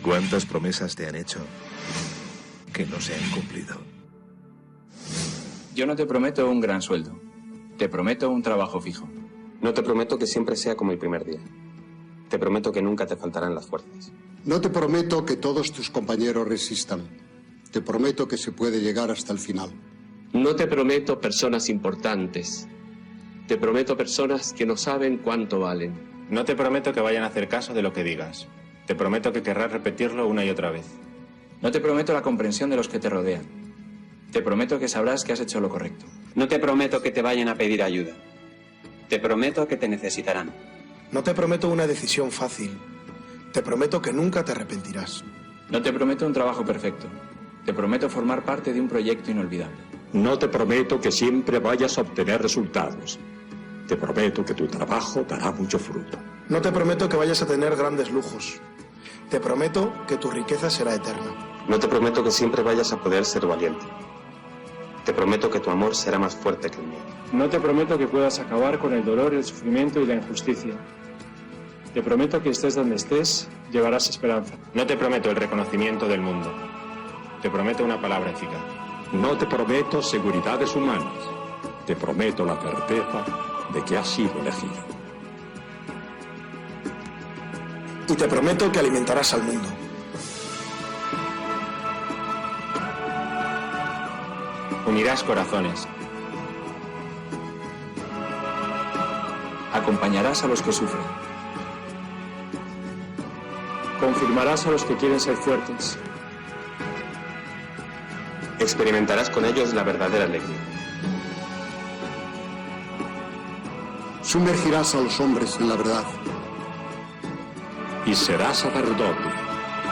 ¿Cuántas promesas te han hecho que no se han cumplido? Yo no te prometo un gran sueldo. Te prometo un trabajo fijo. No te prometo que siempre sea como el primer día. Te prometo que nunca te faltarán las fuerzas. No te prometo que todos tus compañeros resistan. Te prometo que se puede llegar hasta el final. No te prometo personas importantes. Te prometo personas que no saben cuánto valen. No te prometo que vayan a hacer caso de lo que digas. Te prometo que querrás repetirlo una y otra vez. No te prometo la comprensión de los que te rodean. Te prometo que sabrás que has hecho lo correcto. No te prometo que te vayan a pedir ayuda. Te prometo que te necesitarán. No te prometo una decisión fácil. Te prometo que nunca te arrepentirás. No te prometo un trabajo perfecto. Te prometo formar parte de un proyecto inolvidable. No te prometo que siempre vayas a obtener resultados. Te prometo que tu trabajo dará mucho fruto. No te prometo que vayas a tener grandes lujos. Te prometo que tu riqueza será eterna. No te prometo que siempre vayas a poder ser valiente. Te prometo que tu amor será más fuerte que el mío. No te prometo que puedas acabar con el dolor, el sufrimiento y la injusticia. Te prometo que estés donde estés, llevarás esperanza. No te prometo el reconocimiento del mundo. Te prometo una palabra eficaz. No te prometo seguridades humanas. Te prometo la certeza de que has sido elegido. Y te prometo que alimentarás al mundo. Unirás corazones. Acompañarás a los que sufren. Confirmarás a los que quieren ser fuertes. Experimentarás con ellos la verdadera alegría. Sumergirás a los hombres en la verdad. Y serás sacerdote,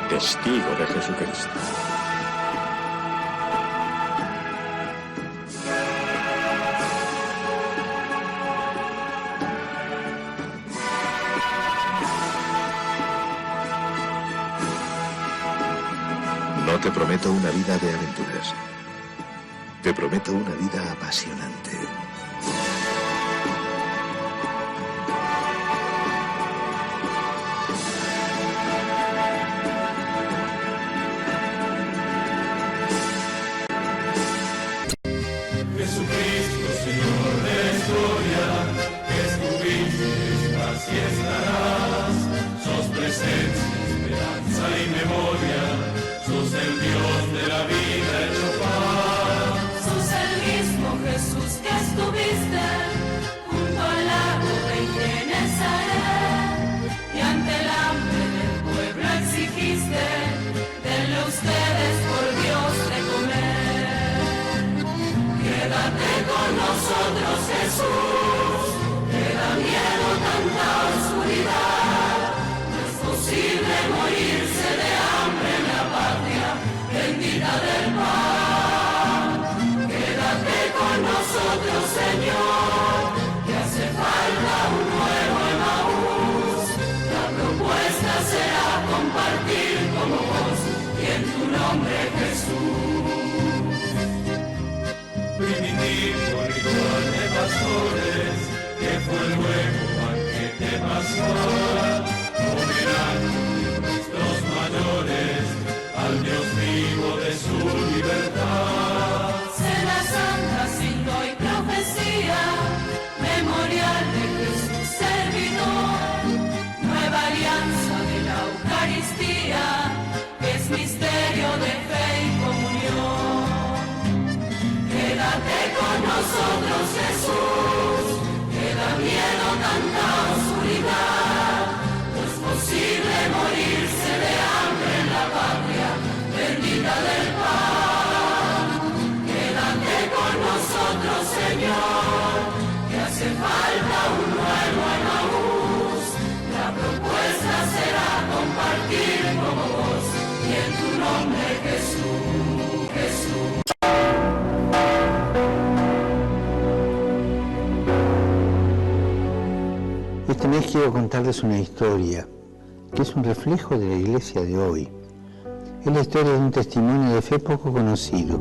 testigo de Jesucristo. No te prometo una vida de aventuras. Te prometo una vida apasionante. Jesucristo, Señor de la historia, que estuviste, estás y estarás. Sos presencia, esperanza y memoria. Sos el Dios de la vida hecho paz. Sos el mismo Jesús que estuviste junto al lago de Genesaret, y ante el hambre del pueblo exigiste, denle ustedes por Dios de comer. Quédate con nosotros, Jesús, que da miedo tanta oscuridad. No es posible morirse de hambre en la patria bendita del pan. Quédate con nosotros, Señor, que hace falta un nuevo Emaús. La propuesta será compartir como vos y en tu nombre, Jesús. Primitivo ritual de pastores, que fue luego banquete pascual, homenaje de nuestros mayores al Dios vivo de su libertad. Cena santa, signo y profecía, memorial de Jesús servidor, nueva alianza de la Eucaristía, que es misterio de fe y comunión. Quédate con nosotros, Jesús, que da miedo tanta oscuridad. No es posible morirse de hambre en la patria bendita del pan. Quédate con nosotros, Señor, que hace falta un nuevo Emaús. La propuesta será compartir como vos y en tu nombre, Jesús, Jesús. Este mes quiero contarles una historia que es un reflejo de la iglesia de hoy. Es la historia de un testimonio de fe poco conocido.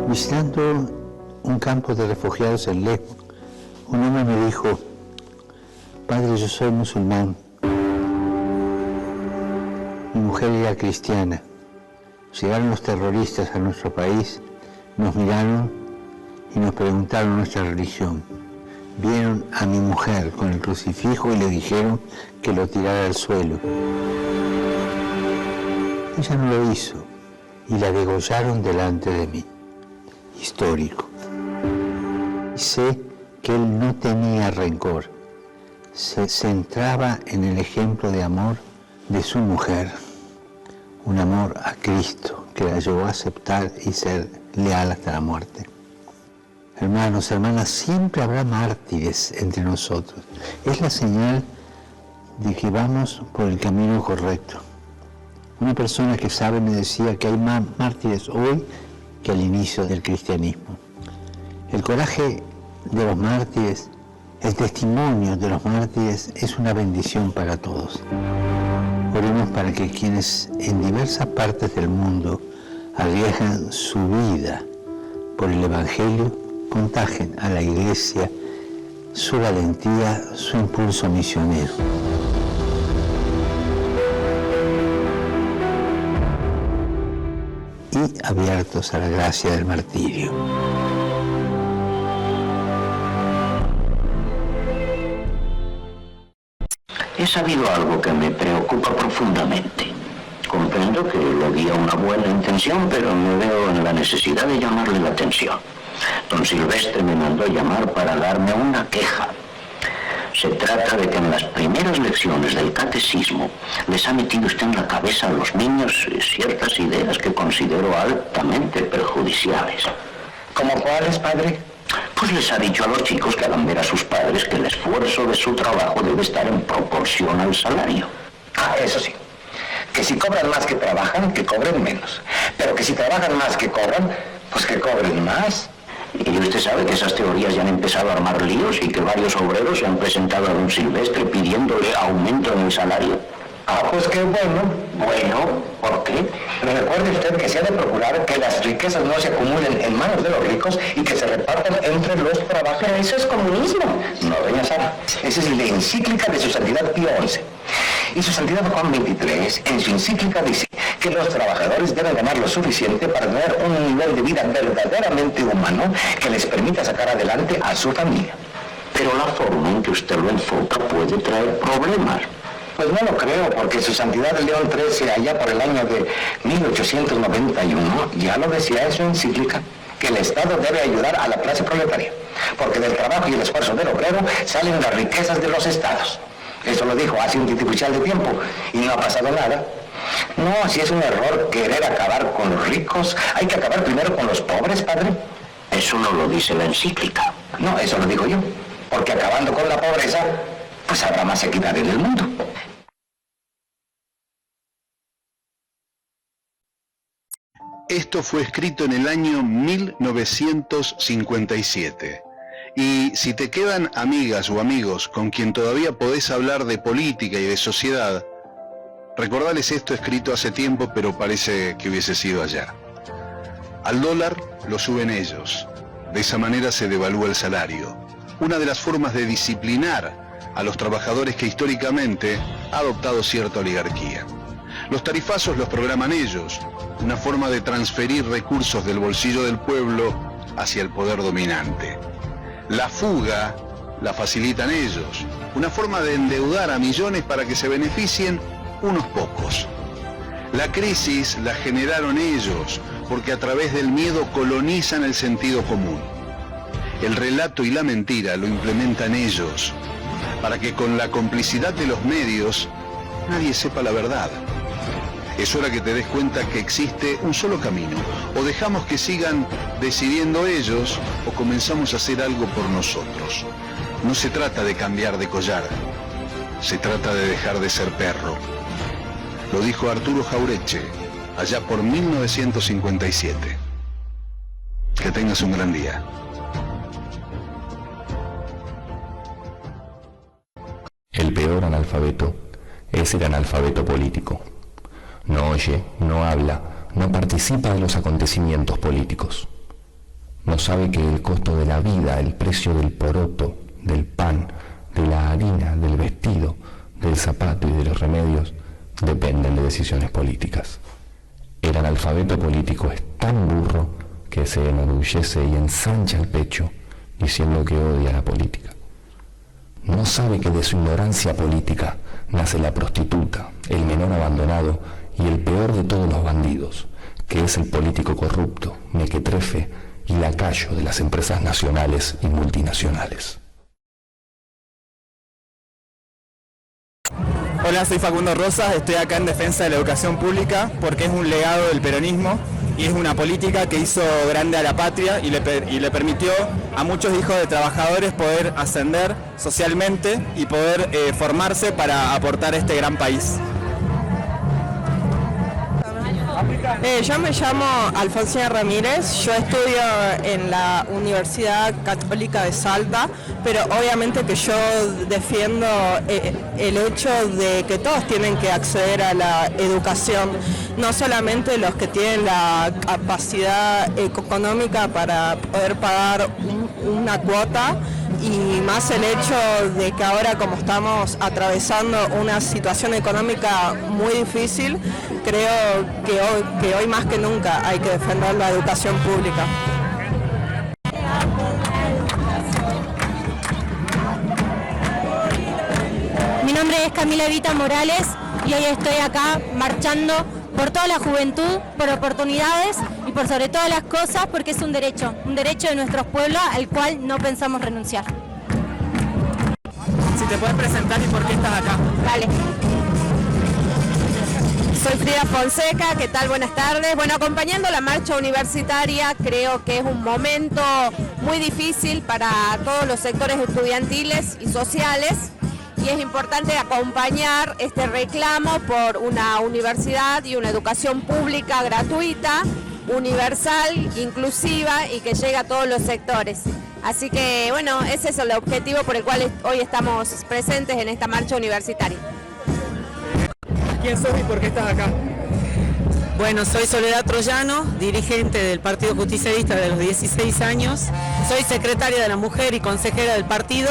Visitando un campo de refugiados en Lesbos, un hombre me dijo: Padre, yo soy musulmán, mujer era cristiana. Llegaron los terroristas a nuestro país, nos miraron y nos preguntaron nuestra religión. Vieron a mi mujer con el crucifijo y le dijeron que lo tirara al suelo. Ella no lo hizo y la degollaron delante de mí. Histórico. Y sé que él no tenía rencor. Se centraba en el ejemplo de amor de su mujer. Un amor a Cristo que la llevó a aceptar y ser leal hasta la muerte. Hermanos, hermanas, siempre habrá mártires entre nosotros. Es la señal de que vamos por el camino correcto. Una persona que sabe me decía que hay más mártires hoy que al inicio del cristianismo. El coraje de los mártires, el testimonio de los mártires es una bendición para todos. Oremos para que quienes en diversas partes del mundo arriesgan su vida por el Evangelio contagien a la Iglesia su valentía, su impulso misionero. Y abiertos a la gracia del martirio. He sabido algo que me preocupa profundamente. Comprendo que lo guía una buena intención, pero me veo en la necesidad de llamarle la atención. Don Silvestre me mandó llamar para darme una queja. Se trata de que en las primeras lecciones del catecismo les ha metido usted en la cabeza a los niños ciertas ideas que considero altamente perjudiciales. ¿Cómo cuáles, padre? Pues les ha dicho a los chicos que hagan ver a sus padres que el esfuerzo de su trabajo debe estar en proporción al salario. Ah, eso sí. Que si cobran más que trabajan, que cobren menos. Pero que si trabajan más que cobran, pues que cobren más. Y usted sabe que esas teorías ya han empezado a armar líos y que varios obreros se han presentado a don Silvestre pidiéndole aumento en el salario. Ah, pues qué bueno. Bueno, ¿por qué? Recuerde usted que se ha de procurar que las riquezas no se acumulen en manos de los ricos y que se repartan entre los trabajadores. Pero eso es comunismo. No, doña Sara. Esa es la encíclica de su santidad Pío XI. Y su santidad Juan XXIII, en su encíclica, dice que los trabajadores deben ganar lo suficiente para tener un nivel de vida verdaderamente humano que les permita sacar adelante a su familia. Pero la forma en que usted lo enfoca puede traer problemas. Pues no lo creo, porque su santidad León XIII, allá por el año de 1891, ya lo decía en su encíclica, que el Estado debe ayudar a la clase proletaria, porque del trabajo y el esfuerzo del obrero salen las riquezas de los estados. Eso lo dijo hace un titipuchal de tiempo y no ha pasado nada. No, si es un error querer acabar con los ricos, hay que acabar primero con los pobres, padre. Eso no lo dice la encíclica. No, eso lo digo yo, porque acabando con la pobreza, pues habrá más equidad en el mundo. Esto fue escrito en el año 1957. Y si te quedan amigas o amigos con quien todavía podés hablar de política y de sociedad, recordales esto escrito hace tiempo, pero parece que hubiese sido ayer. Al dólar lo suben ellos. De esa manera se devalúa el salario. Una de las formas de disciplinar a los trabajadores que históricamente ha adoptado cierta oligarquía. Los tarifazos los programan ellos, una forma de transferir recursos del bolsillo del pueblo hacia el poder dominante. La fuga la facilitan ellos, una forma de endeudar a millones para que se beneficien unos pocos. La crisis la generaron ellos, porque a través del miedo colonizan el sentido común. El relato y la mentira lo implementan ellos, para que con la complicidad de los medios nadie sepa la verdad. Es hora que te des cuenta que existe un solo camino. O dejamos que sigan decidiendo ellos, o comenzamos a hacer algo por nosotros. No se trata de cambiar de collar, se trata de dejar de ser perro. Lo dijo Arturo Jauretche, allá por 1957. Que tengas un gran día. El peor analfabeto es el analfabeto político. No oye, no habla, no participa de los acontecimientos políticos. No sabe que el costo de la vida, el precio del poroto, del pan, de la harina, del vestido, del zapato y de los remedios dependen de decisiones políticas. El analfabeto político es tan burro que se enorgullece y ensancha el pecho diciendo que odia la política. No sabe que de su ignorancia política nace la prostituta, el menor abandonado y el peor de todos los bandidos, que es el político corrupto, mequetrefe y lacayo de las empresas nacionales y multinacionales. Hola, soy Facundo Rosas, estoy acá en defensa de la educación pública porque es un legado del peronismo y es una política que hizo grande a la patria y le permitió a muchos hijos de trabajadores poder ascender socialmente y poder formarse para aportar a este gran país. Yo me llamo Alfonsina Ramírez, yo estudio en la Universidad Católica de Salta, pero obviamente que yo defiendo el hecho de que todos tienen que acceder a la educación, no solamente los que tienen la capacidad económica para poder pagar una cuota, y más el hecho de que ahora, como estamos atravesando una situación económica muy difícil, creo que hoy más que nunca hay que defender la educación pública. Mi nombre es Camila Evita Morales y hoy estoy acá marchando por toda la juventud, por oportunidades y por sobre todas las cosas, porque es un derecho de nuestros pueblos al cual no pensamos renunciar. Si te puedes presentar y por qué estás acá. Vale. Soy Frida Fonseca, ¿qué tal? Buenas tardes. Bueno, acompañando la marcha universitaria, creo que es un momento muy difícil para todos los sectores estudiantiles y sociales. Y es importante acompañar este reclamo por una universidad y una educación pública gratuita, universal, inclusiva y que llegue a todos los sectores. Así que, bueno, ese es el objetivo por el cual hoy estamos presentes en esta marcha universitaria. ¿Quién sos y por qué estás acá? Bueno, soy Soledad Troyano, dirigente del Partido Justicialista de los 16 años. Soy secretaria de la Mujer y consejera del partido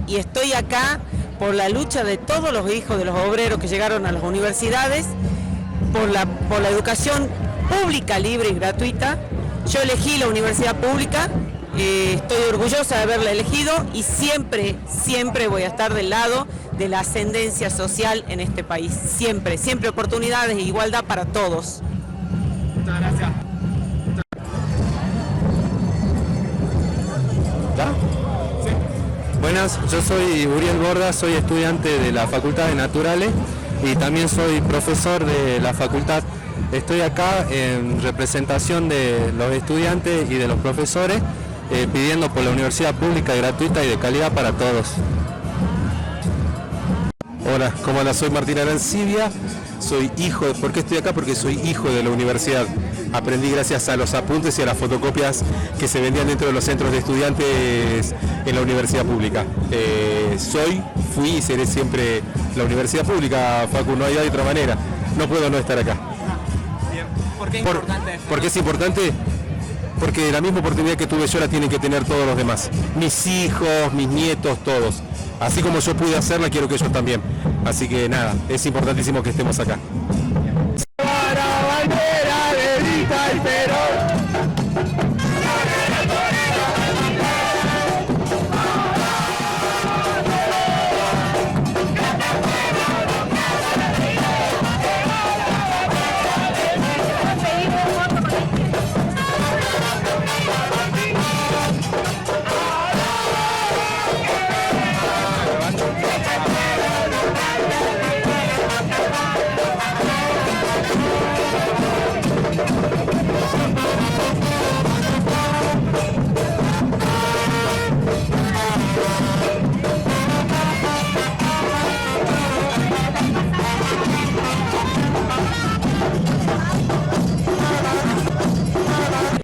y estoy acá por la lucha de todos los hijos de los obreros que llegaron a las universidades, por la educación pública, libre y gratuita. Yo elegí la universidad pública, estoy orgullosa de haberla elegido y siempre voy a estar del lado de la ascendencia social en este país. Siempre oportunidades e igualdad para todos. Muchas gracias. Buenas, yo soy Uriel Borda, soy estudiante de la Facultad de Naturales y también soy profesor de la facultad. Estoy acá en representación de los estudiantes y de los profesores pidiendo por la universidad pública gratuita y de calidad para todos. Hola, ¿cómo andas? Soy Martín Arancibia, soy hijo, ¿por qué estoy acá? Porque soy hijo de la universidad. Aprendí gracias a los apuntes y a las fotocopias que se vendían dentro de los centros de estudiantes en la universidad pública. Fui y seré siempre la universidad pública, Facu, no hay de otra manera. No puedo no estar acá. Bien. ¿Por qué es importante? ¿Por qué es importante? Porque la misma oportunidad que tuve yo la tienen que tener todos los demás. Mis hijos, mis nietos, todos. Así como yo pude hacerla, quiero que ellos también. Así que nada, es importantísimo que estemos acá.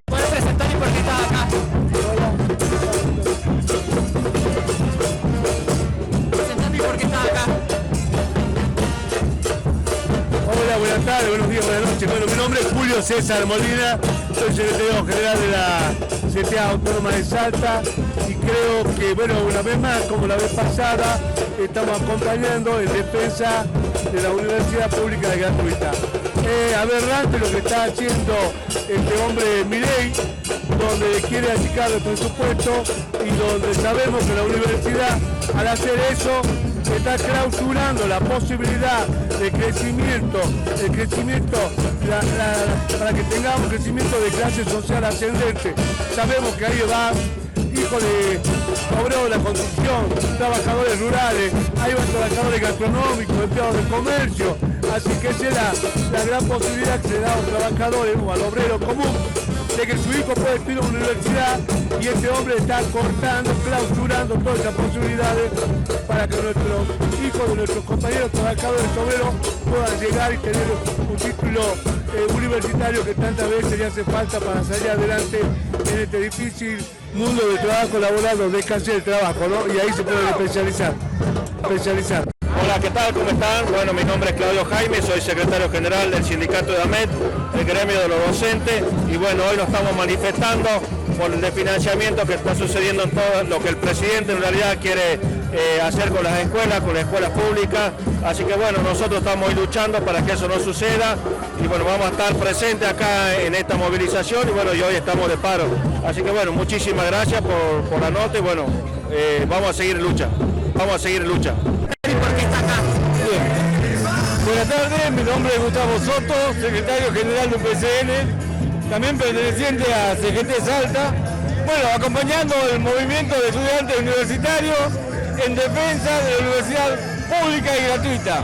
¿Puedes presentar y por qué estás acá? Presentate y por qué estás acá. Hola, buenas tardes, buenos días, buenas noches. Bueno, mi nombre es Julio César Molina, soy secretario general de la CTA Autónoma de Salta y creo que, bueno, una vez más, como la vez pasada, estamos acompañando en defensa de la universidad pública y gratuita. Es aberrante lo que está haciendo este hombre Milei, donde quiere achicar el presupuesto y donde sabemos que la universidad, al hacer eso, está clausurando la posibilidad de crecimiento, para que tengamos crecimiento de clase social ascendente. Sabemos que ahí va hijo de obreros de la construcción, trabajadores rurales, ahí van trabajadores gastronómicos, empleados de comercio, así que esa es la gran posibilidad que se da a los trabajadores o al obrero común, de que su hijo puede estudiar en una universidad y este hombre está cortando, clausurando todas esas posibilidades para que nuestros hijos de nuestros compañeros trabajadores obreros puedan llegar y tener un título universitario que tantas veces le hace falta para salir adelante en este difícil mundo del trabajo laboral donde es casi el trabajo, ¿no? Y ahí se pueden especializar. Hola, ¿qué tal? ¿Cómo están? Bueno, mi nombre es Claudio Jaime, soy secretario general del sindicato de AMET, el gremio de los docentes, y bueno, hoy nos estamos manifestando por el desfinanciamiento que está sucediendo en todo lo que el presidente en realidad quiere hacer con las escuelas públicas, así que bueno, nosotros estamos hoy luchando para que eso no suceda, y bueno, vamos a estar presentes acá en esta movilización, y bueno, y hoy estamos de paro, así que bueno, muchísimas gracias por la nota, y bueno, vamos a seguir en lucha. Buenas tardes, mi nombre es Gustavo Soto, secretario general del PCN, también perteneciente a CGT Salta. Bueno, acompañando el movimiento de estudiantes universitarios en defensa de la universidad pública y gratuita,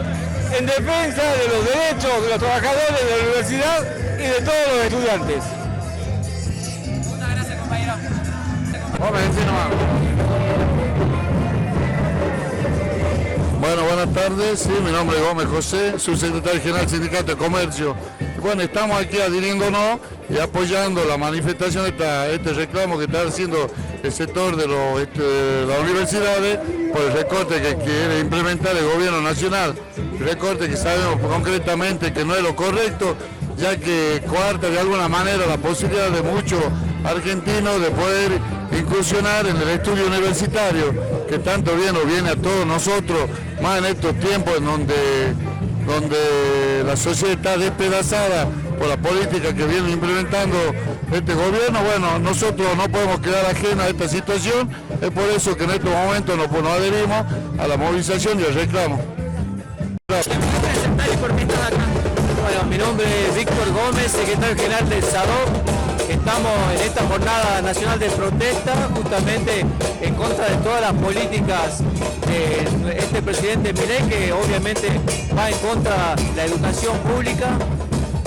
en defensa de los derechos de los trabajadores de la universidad y de todos los estudiantes. Muchas gracias, compañero. Bueno, buenas tardes, sí, mi nombre es Gómez José, subsecretario general del Sindicato de Comercio. Bueno, estamos aquí adhiriéndonos y apoyando la manifestación de este reclamo que está haciendo el sector de las universidades por el recorte que quiere implementar el gobierno nacional. El recorte que sabemos concretamente que no es lo correcto, ya que coarta de alguna manera la posibilidad de muchos argentinos de poder incursionar en el estudio universitario, que tanto bien nos viene a todos nosotros, más en estos tiempos en donde la sociedad está despedazada por la política que viene implementando este gobierno. Bueno, nosotros no podemos quedar ajenos a esta situación, es por eso que en estos momentos nos adherimos a la movilización y al reclamo. Bueno, mi nombre es Víctor Gómez, secretario general del SADOC. Estamos en esta jornada nacional de protesta justamente en contra de todas las políticas de este presidente Milei, que obviamente va en contra de la educación pública.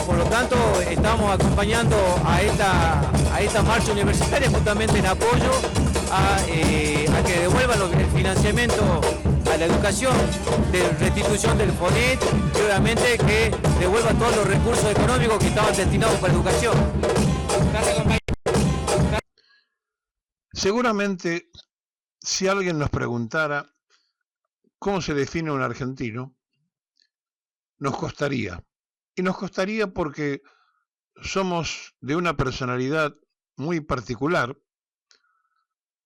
Por lo tanto, estamos acompañando a esta marcha universitaria justamente en apoyo a que devuelvan el financiamiento a la educación, de restitución del FONET, y obviamente que devuelva todos los recursos económicos que estaban destinados para educación. Gracias, compañero. Seguramente, si alguien nos preguntara cómo se define un argentino, nos costaría. Y nos costaría porque somos de una personalidad muy particular,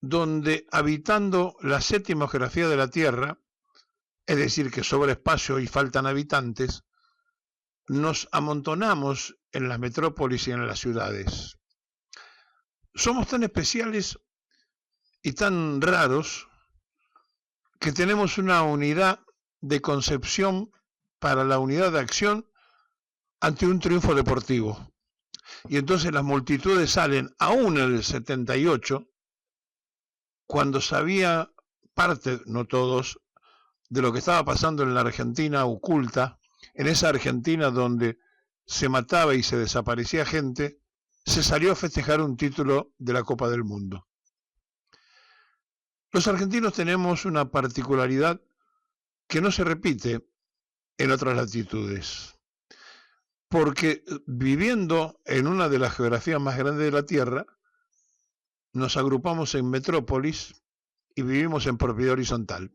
donde habitando la séptima geografía de la Tierra, es decir, que sobra espacio y faltan habitantes, nos amontonamos en las metrópolis y en las ciudades. Somos tan especiales y tan raros que tenemos una unidad de concepción para la unidad de acción ante un triunfo deportivo. Y entonces las multitudes salen, aún en el 78, cuando sabía parte, no todos, de lo que estaba pasando en la Argentina oculta, en esa Argentina donde se mataba y se desaparecía gente, se salió a festejar un título de la Copa del Mundo. Los argentinos tenemos una particularidad que no se repite en otras latitudes, porque viviendo en una de las geografías más grandes de la Tierra, nos agrupamos en metrópolis y vivimos en propiedad horizontal.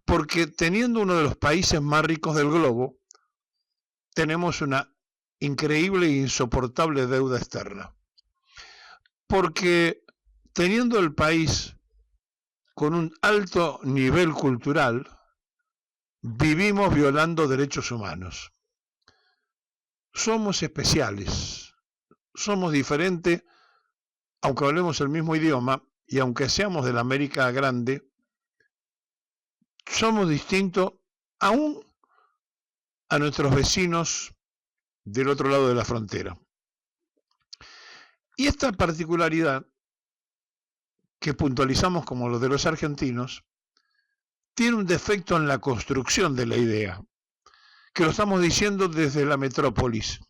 Porque teniendo uno de los países más ricos del globo, tenemos una increíble e insoportable deuda externa. Porque teniendo el país con un alto nivel cultural, vivimos violando derechos humanos. Somos especiales, somos diferentes, aunque hablemos el mismo idioma y aunque seamos de la América Grande, somos distintos aún a nuestros vecinos del otro lado de la frontera. Y esta particularidad que puntualizamos como lo de los argentinos, tiene un defecto en la construcción de la idea, que lo estamos diciendo desde la metrópolis,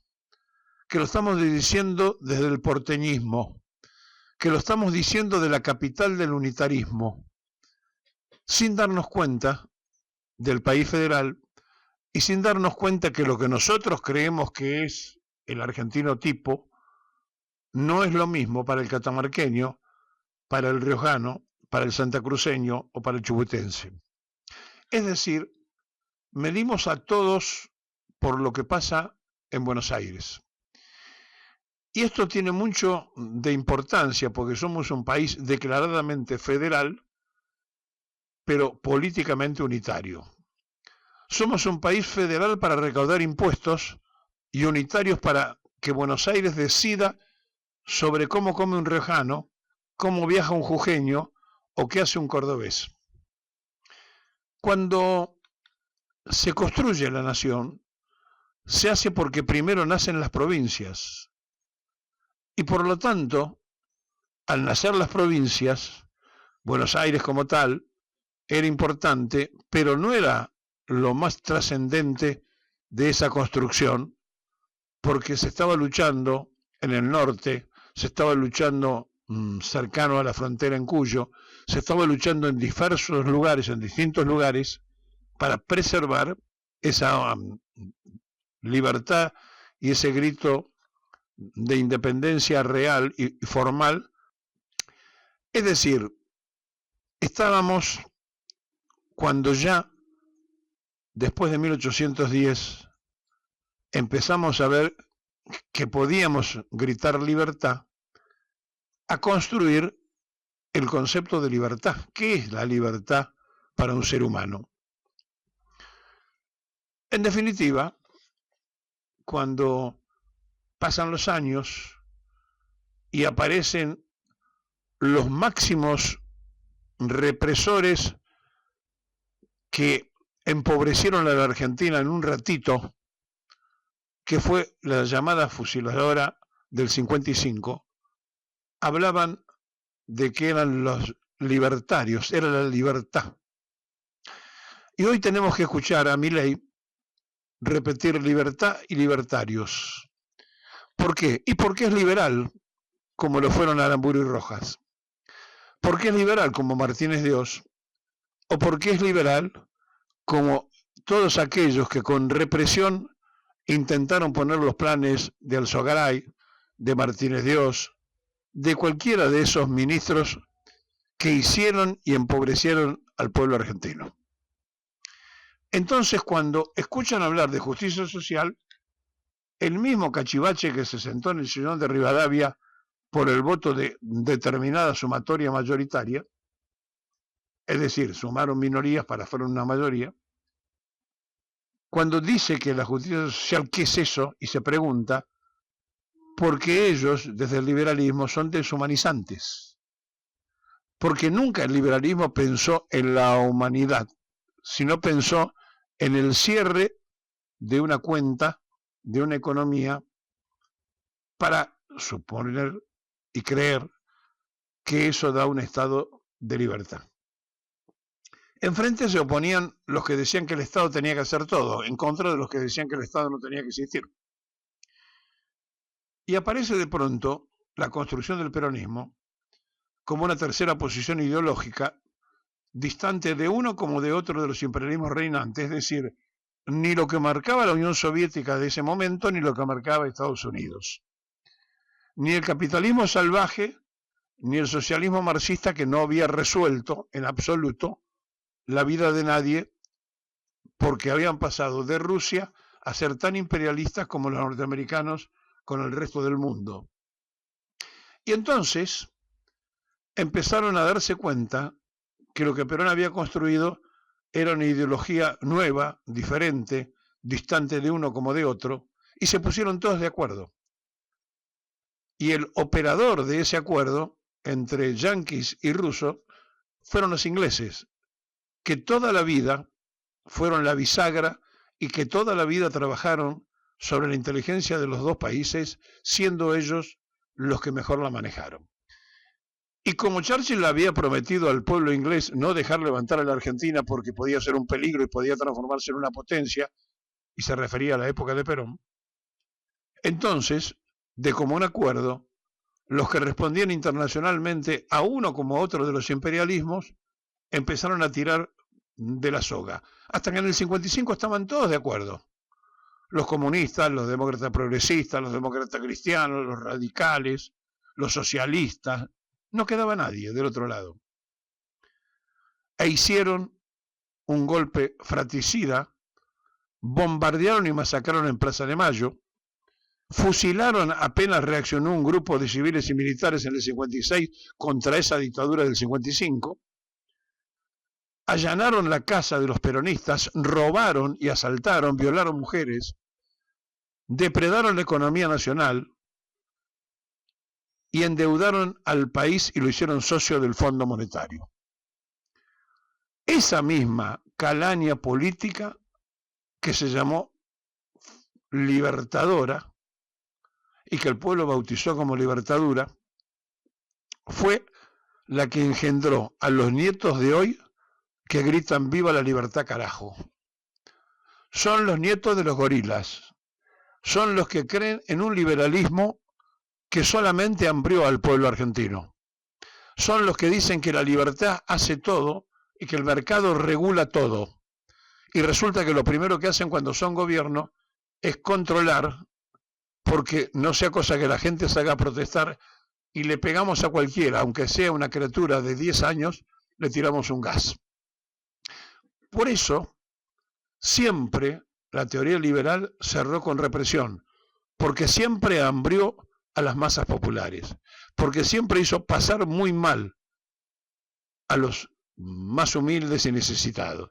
que lo estamos diciendo desde el porteñismo, que lo estamos diciendo de la capital del unitarismo, sin darnos cuenta del país federal y sin darnos cuenta que lo que nosotros creemos que es el argentino tipo, no es lo mismo para el catamarqueño, para el riojano, para el santacruceño o para el chubutense. Es decir, medimos a todos por lo que pasa en Buenos Aires. Y esto tiene mucho de importancia porque somos un país declaradamente federal, pero políticamente unitario. Somos un país federal para recaudar impuestos y unitarios para que Buenos Aires decida sobre cómo come un riojano, cómo viaja un jujeño o qué hace un cordobés. Cuando se construye la nación, se hace porque primero nacen las provincias. Y por lo tanto, al nacer las provincias, Buenos Aires como tal era importante, pero no era lo más trascendente de esa construcción, porque se estaba luchando en el norte, se estaba luchando cercano a la frontera en Cuyo, se estaba luchando en diversos lugares, en distintos lugares, para preservar esa libertad y ese grito de independencia real y formal. Es decir, estábamos cuando ya, después de 1810, empezamos a ver que podíamos gritar libertad, a construir el concepto de libertad. ¿Qué es la libertad para un ser humano? En definitiva, cuando pasan los años y aparecen los máximos represores que empobrecieron a la Argentina en un ratito, que fue la llamada fusiladora del 55, hablaban de que eran los libertarios, era la libertad. Y hoy tenemos que escuchar a Milei repetir libertad y libertarios. ¿Por qué? Y porque es liberal, como lo fueron Aramburu y Rojas. ¿Por qué es liberal como Martínez de Oz? ¿O por qué es liberal como todos aquellos que con represión intentaron poner los planes de Alzogaray, de Martínez de Oz, de cualquiera de esos ministros que hicieron y empobrecieron al pueblo argentino? Entonces, cuando escuchan hablar de justicia social, el mismo cachivache que se sentó en el sillón de Rivadavia por el voto de determinada sumatoria mayoritaria, es decir, sumaron minorías para formar una mayoría, cuando dice que la justicia social, ¿qué es eso? Y se pregunta, porque ellos, desde el liberalismo, son deshumanizantes. Porque nunca el liberalismo pensó en la humanidad, sino pensó en el cierre de una cuenta, de una economía, para suponer y creer que eso da un estado de libertad. Enfrente se oponían los que decían que el Estado tenía que hacer todo, en contra de los que decían que el Estado no tenía que existir. Y aparece de pronto la construcción del peronismo como una tercera posición ideológica, distante de uno como de otro de los imperialismos reinantes, es decir, ni lo que marcaba la Unión Soviética de ese momento, ni lo que marcaba Estados Unidos. Ni el capitalismo salvaje, ni el socialismo marxista, que no había resuelto en absoluto la vida de nadie, porque habían pasado de Rusia a ser tan imperialistas como los norteamericanos con el resto del mundo. Y entonces empezaron a darse cuenta que lo que Perón había construido era una ideología nueva, diferente, distante de uno como de otro, y se pusieron todos de acuerdo. Y el operador de ese acuerdo entre yanquis y rusos fueron los ingleses, que toda la vida fueron la bisagra y que toda la vida trabajaron sobre la inteligencia de los dos países, siendo ellos los que mejor la manejaron. Y como Churchill le había prometido al pueblo inglés no dejar levantar a la Argentina porque podía ser un peligro y podía transformarse en una potencia, y se refería a la época de Perón, entonces, de común acuerdo, los que respondían internacionalmente a uno como a otro de los imperialismos empezaron a tirar de la soga, hasta que en el 55 estaban todos de acuerdo. Los comunistas, los demócratas progresistas, los demócratas cristianos, los radicales, los socialistas, no quedaba nadie del otro lado. E hicieron un golpe fratricida, bombardearon y masacraron en Plaza de Mayo, fusilaron apenas reaccionó un grupo de civiles y militares en el 56 contra esa dictadura del 55, allanaron la casa de los peronistas, robaron y asaltaron, violaron mujeres, depredaron la economía nacional y endeudaron al país y lo hicieron socio del Fondo Monetario. Esa misma calaña política que se llamó Libertadora y que el pueblo bautizó como Libertadura, fue la que engendró a los nietos de hoy que gritan viva la libertad carajo. Son los nietos de los gorilas, son los que creen en un liberalismo que solamente hambrió al pueblo argentino. Son los que dicen que la libertad hace todo y que el mercado regula todo. Y resulta que lo primero que hacen cuando son gobierno es controlar, porque no sea cosa que la gente se haga a protestar y le pegamos a cualquiera, aunque sea una criatura de 10 años, le tiramos un gas. Por eso, siempre la teoría liberal cerró con represión, porque siempre hambrió a las masas populares, porque siempre hizo pasar muy mal a los más humildes y necesitados.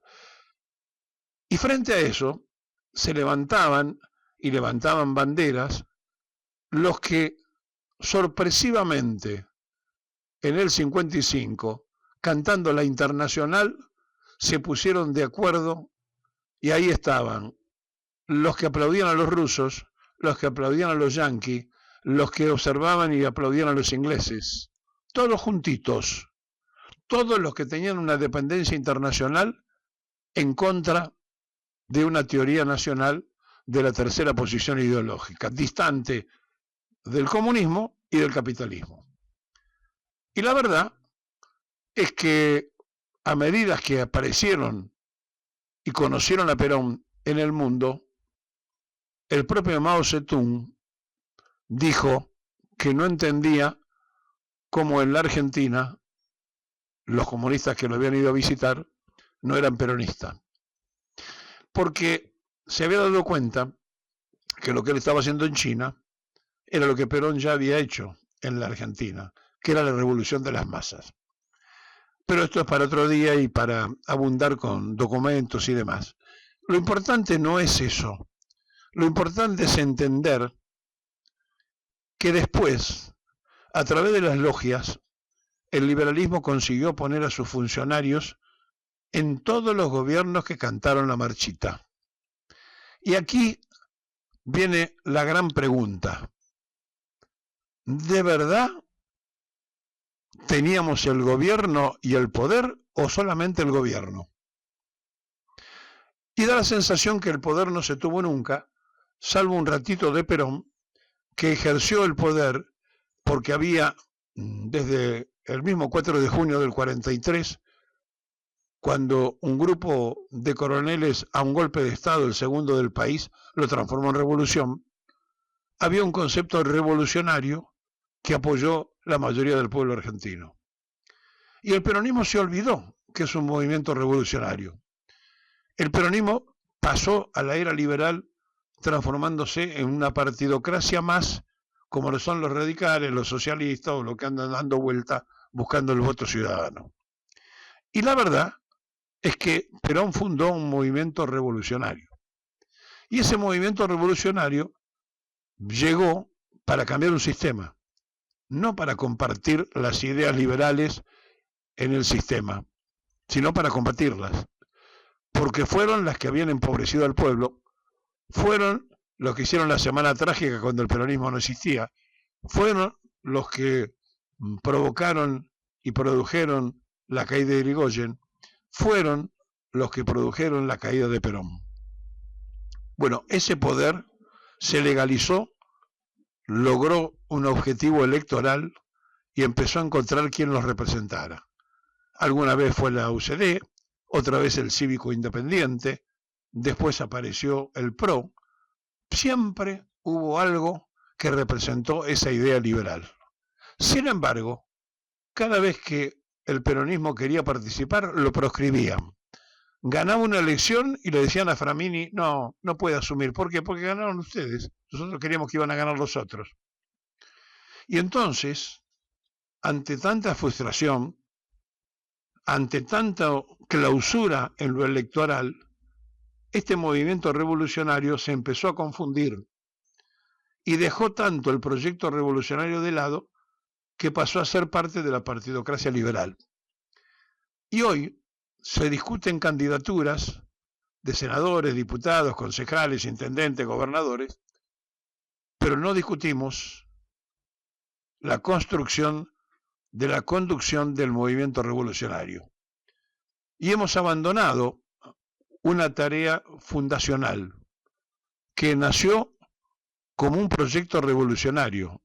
Y frente a eso, se levantaban y levantaban banderas los que sorpresivamente en el 55, cantando la Internacional, se pusieron de acuerdo y ahí estaban los que aplaudían a los rusos, los que aplaudían a los yanquis, los que observaban y aplaudían a los ingleses, todos juntitos, todos los que tenían una dependencia internacional en contra de una teoría nacional de la tercera posición ideológica, distante del comunismo y del capitalismo. Y la verdad es que a medida que aparecieron y conocieron a Perón en el mundo, el propio Mao Zedong dijo que no entendía cómo en la Argentina los comunistas que lo habían ido a visitar no eran peronistas. Porque se había dado cuenta que lo que él estaba haciendo en China era lo que Perón ya había hecho en la Argentina, que era la revolución de las masas. Pero esto es para otro día y para abundar con documentos y demás. Lo importante no es eso. Lo importante es entender que después, a través de las logias, el liberalismo consiguió poner a sus funcionarios en todos los gobiernos que cantaron la marchita. Y aquí viene la gran pregunta. ¿De verdad teníamos el gobierno y el poder o solamente el gobierno? Y da la sensación que el poder no se tuvo nunca, salvo un ratito de Perón, que ejerció el poder porque había, desde el mismo 4 de junio del 43, cuando un grupo de coroneles a un golpe de Estado, el segundo del país, lo transformó en revolución, había un concepto revolucionario que apoyó la mayoría del pueblo argentino. Y el peronismo se olvidó que es un movimiento revolucionario. El peronismo pasó a la era liberal transformándose en una partidocracia más, como lo son los radicales, los socialistas o los que andan dando vuelta buscando el voto ciudadano. Y la verdad es que Perón fundó un movimiento revolucionario. Y ese movimiento revolucionario llegó para cambiar un sistema, no para compartir las ideas liberales en el sistema, sino para combatirlas, porque fueron las que habían empobrecido al pueblo, fueron los que hicieron la Semana Trágica cuando el peronismo no existía, fueron los que provocaron y produjeron la caída de Irigoyen, fueron los que produjeron la caída de Perón. Bueno, ese poder se legalizó, logró un objetivo electoral y empezó a encontrar quien los representara. Alguna vez fue la UCD, otra vez el Cívico Independiente, después apareció el PRO. Siempre hubo algo que representó esa idea liberal. Sin embargo, cada vez que el peronismo quería participar, lo proscribían. Ganaba una elección y le decían a Framini, no puede asumir. ¿Por qué? Porque ganaron ustedes. Nosotros queríamos que iban a ganar los otros. Y entonces, ante tanta frustración, ante tanta clausura en lo electoral, este movimiento revolucionario se empezó a confundir y dejó tanto el proyecto revolucionario de lado que pasó a ser parte de la partidocracia liberal. Y hoy se discuten candidaturas de senadores, diputados, concejales, intendentes, gobernadores, pero no discutimos la construcción de la conducción del movimiento revolucionario. Y hemos abandonado una tarea fundacional que nació como un proyecto revolucionario,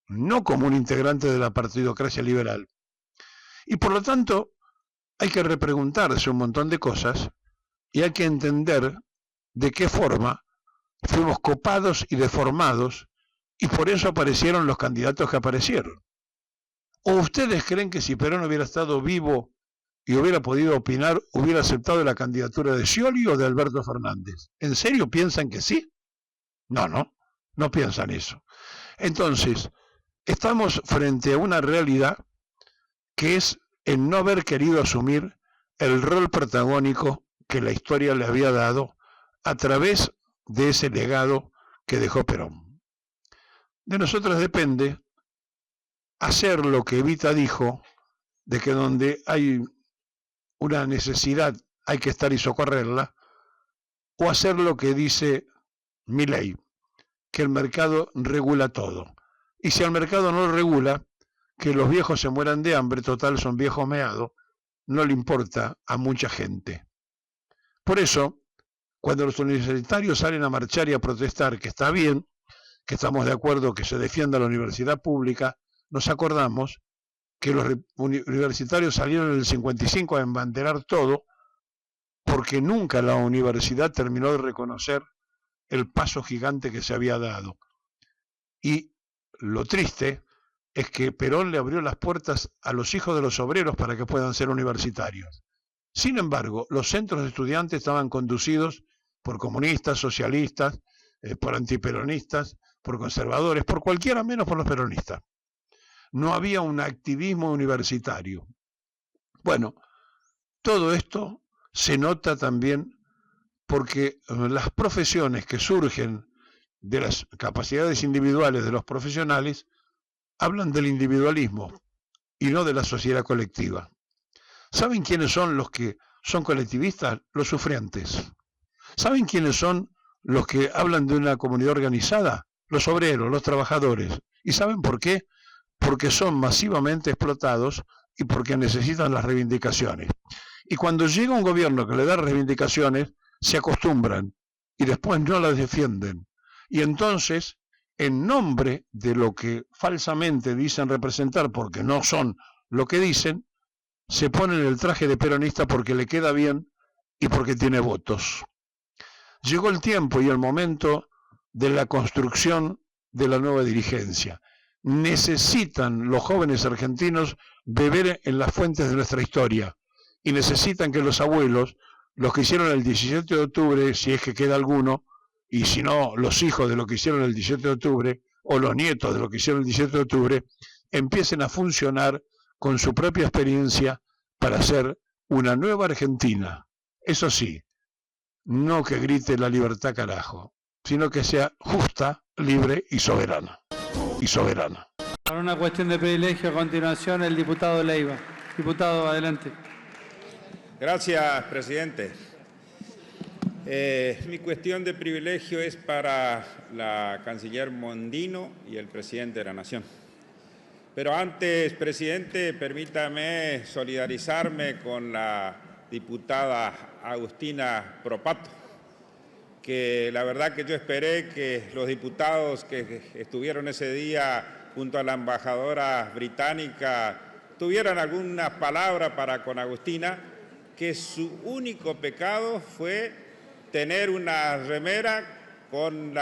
no como un integrante de la partidocracia liberal. Y por lo tanto, hay que repreguntarse un montón de cosas y hay que entender de qué forma fuimos copados y deformados y por eso aparecieron los candidatos que aparecieron. ¿O ustedes creen que si Perón hubiera estado vivo y hubiera podido opinar, hubiera aceptado la candidatura de Scioli o de Alberto Fernández? ¿En serio piensan que sí? No piensan eso. Entonces, estamos frente a una realidad que es el no haber querido asumir el rol protagónico que la historia le había dado a través de ese legado que dejó Perón. De nosotros depende hacer lo que Evita dijo, de que donde hay una necesidad hay que estar y socorrerla, o hacer lo que dice Milei, que el mercado regula todo. Y si el mercado no lo regula, que los viejos se mueran de hambre, total son viejos meados, no le importa a mucha gente. Por eso, cuando los universitarios salen a marchar y a protestar, que está bien, que estamos de acuerdo que se defienda la universidad pública, nos acordamos que los universitarios salieron en el 55 a embanderar todo, porque nunca la universidad terminó de reconocer el paso gigante que se había dado. Y lo triste es que Perón le abrió las puertas a los hijos de los obreros para que puedan ser universitarios. Sin embargo, los centros de estudiantes estaban conducidos por comunistas, socialistas, por antiperonistas, por conservadores, por cualquiera menos por los peronistas. No había un activismo universitario. Bueno, todo esto se nota también porque las profesiones que surgen de las capacidades individuales de los profesionales hablan del individualismo y no de la sociedad colectiva. ¿Saben quiénes son los que son colectivistas? Los sufrientes. ¿Saben quiénes son los que hablan de una comunidad organizada? Los obreros, los trabajadores. ¿Y saben por qué? Porque son masivamente explotados y porque necesitan las reivindicaciones. Y cuando llega un gobierno que le da reivindicaciones, se acostumbran y después no las defienden. Y entonces, en nombre de lo que falsamente dicen representar, porque no son lo que dicen, se ponen el traje de peronista porque le queda bien y porque tiene votos. Llegó el tiempo y el momento de la construcción de la nueva dirigencia. Necesitan los jóvenes argentinos beber en las fuentes de nuestra historia y necesitan que los abuelos, los que hicieron el 17 de octubre, si es que queda alguno, y si no, los hijos de lo que hicieron el 17 de octubre, o los nietos de lo que hicieron el 17 de octubre, empiecen a funcionar con su propia experiencia para hacer una nueva Argentina. Eso sí, no que grite la libertad carajo, sino que sea justa, libre y soberana. Y soberana. Para una cuestión de privilegio, a continuación el diputado Leiva. Diputado, adelante. Gracias, presidente. Mi cuestión de privilegio es para la canciller Mondino y el presidente de la Nación. Pero antes, presidente, permítame solidarizarme con la diputada Agustina Propato, que la verdad que yo esperé que los diputados que estuvieron ese día junto a la embajadora británica tuvieran algunas palabras para con Agustina, que su único pecado fue tener una remera con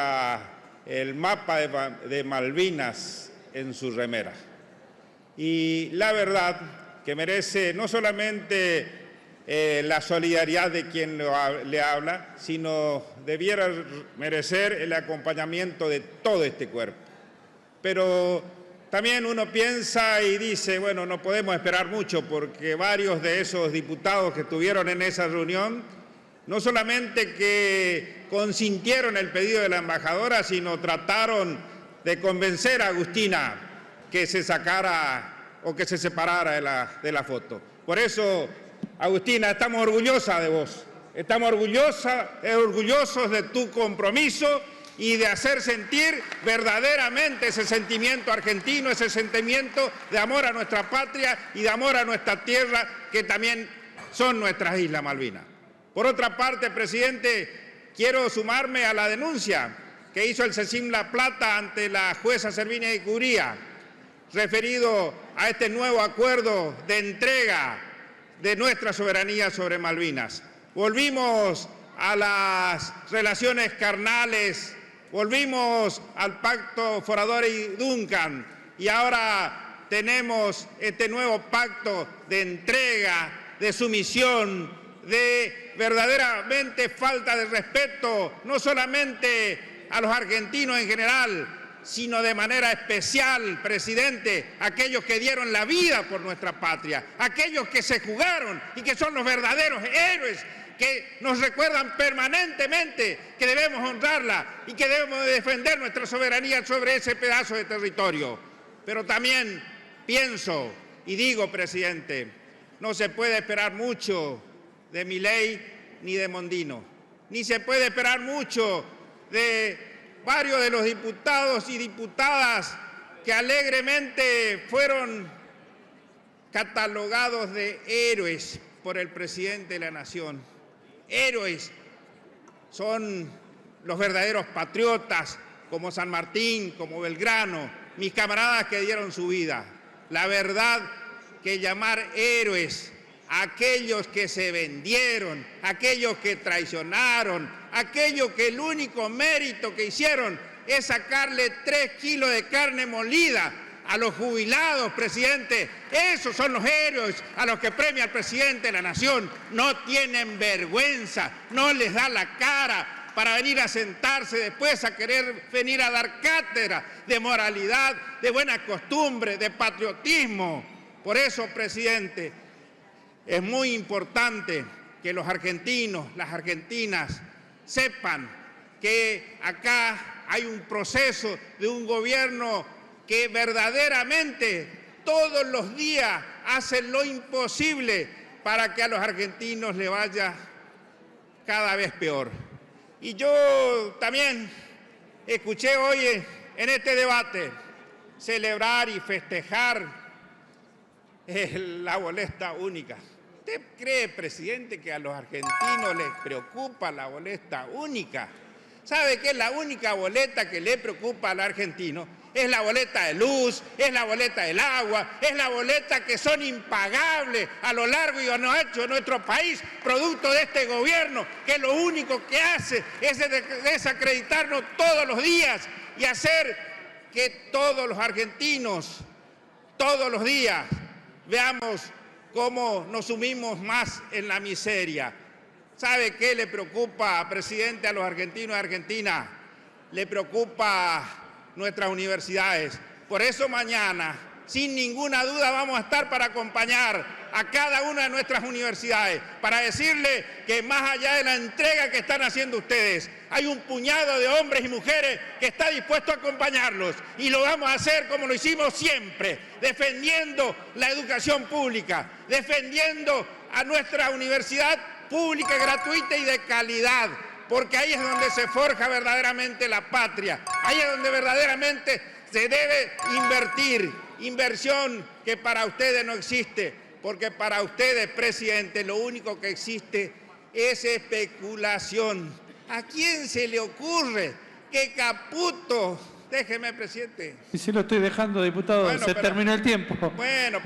el mapa de Malvinas en su remera. Y la verdad que merece no solamente la solidaridad de quien le habla, sino debiera merecer el acompañamiento de todo este cuerpo. Pero también uno piensa y dice, bueno, no podemos esperar mucho porque varios de esos diputados que estuvieron en esa reunión no solamente que consintieron el pedido de la embajadora, sino trataron de convencer a Agustina que se sacara o que se separara de la foto. Por eso, Agustina, estamos orgullosas de vos, estamos orgullosos de tu compromiso y de hacer sentir verdaderamente ese sentimiento argentino, ese sentimiento de amor a nuestra patria y de amor a nuestra tierra, que también son nuestras Islas Malvinas. Por otra parte, presidente, quiero sumarme a la denuncia que hizo el CECIM La Plata ante la jueza Servinia de Cubría, referido a este nuevo acuerdo de entrega de nuestra soberanía sobre Malvinas. Volvimos a las relaciones carnales, volvimos al pacto Foradori-Duncan y ahora tenemos este nuevo pacto de entrega, de sumisión, de verdaderamente falta de respeto, no solamente a los argentinos en general, sino de manera especial, presidente, aquellos que dieron la vida por nuestra patria, aquellos que se jugaron y que son los verdaderos héroes, que nos recuerdan permanentemente que debemos honrarla y que debemos defender nuestra soberanía sobre ese pedazo de territorio. Pero también pienso y digo, presidente, no se puede esperar mucho de Milei ni de Mondino, ni se puede esperar mucho de varios de los diputados y diputadas que alegremente fueron catalogados de héroes por el presidente de la Nación. Héroes son los verdaderos patriotas, como San Martín, como Belgrano, mis camaradas que dieron su vida. La verdad que llamar héroes a aquellos que se vendieron, aquellos que traicionaron, aquellos que el único mérito que hicieron es sacarle 3 kilos de carne molida a los jubilados, presidente. Esos son los héroes a los que premia el presidente de la Nación. No tienen vergüenza, no les da la cara para venir a sentarse después a querer venir a dar cátedra de moralidad, de buena costumbre, de patriotismo. Por eso, presidente, es muy importante que los argentinos, las argentinas, sepan que acá hay un proceso de un gobierno que verdaderamente todos los días hace lo imposible para que a los argentinos les vaya cada vez peor. Y yo también escuché hoy en este debate celebrar y festejar la boleta única. ¿Usted cree, presidente, que a los argentinos les preocupa la boleta única? ¿Sabe qué es la única boleta que le preocupa al argentino? Es la boleta de luz, es la boleta del agua, es la boleta que son impagables a lo largo y a lo ancho de nuestro país, producto de este gobierno, que lo único que hace es desacreditarnos todos los días y hacer que todos los argentinos, todos los días, veamos cómo nos sumimos más en la miseria. ¿Sabe qué le preocupa, presidente, a los argentinos y argentinas? Le preocupa nuestras universidades. Por eso mañana, sin ninguna duda, vamos a estar para acompañar a cada una de nuestras universidades para decirle que más allá de la entrega que están haciendo ustedes, hay un puñado de hombres y mujeres que está dispuesto a acompañarlos y lo vamos a hacer como lo hicimos siempre, defendiendo la educación pública, defendiendo a nuestra universidad pública, gratuita y de calidad, porque ahí es donde se forja verdaderamente la patria, ahí es donde verdaderamente se debe invertir, inversión que para ustedes no existe, porque para ustedes, presidente, lo único que existe es especulación. ¿A quién se le ocurre que Caputo... Déjeme, presidente. Y si lo estoy dejando, diputado, bueno, se terminó el tiempo. Bueno,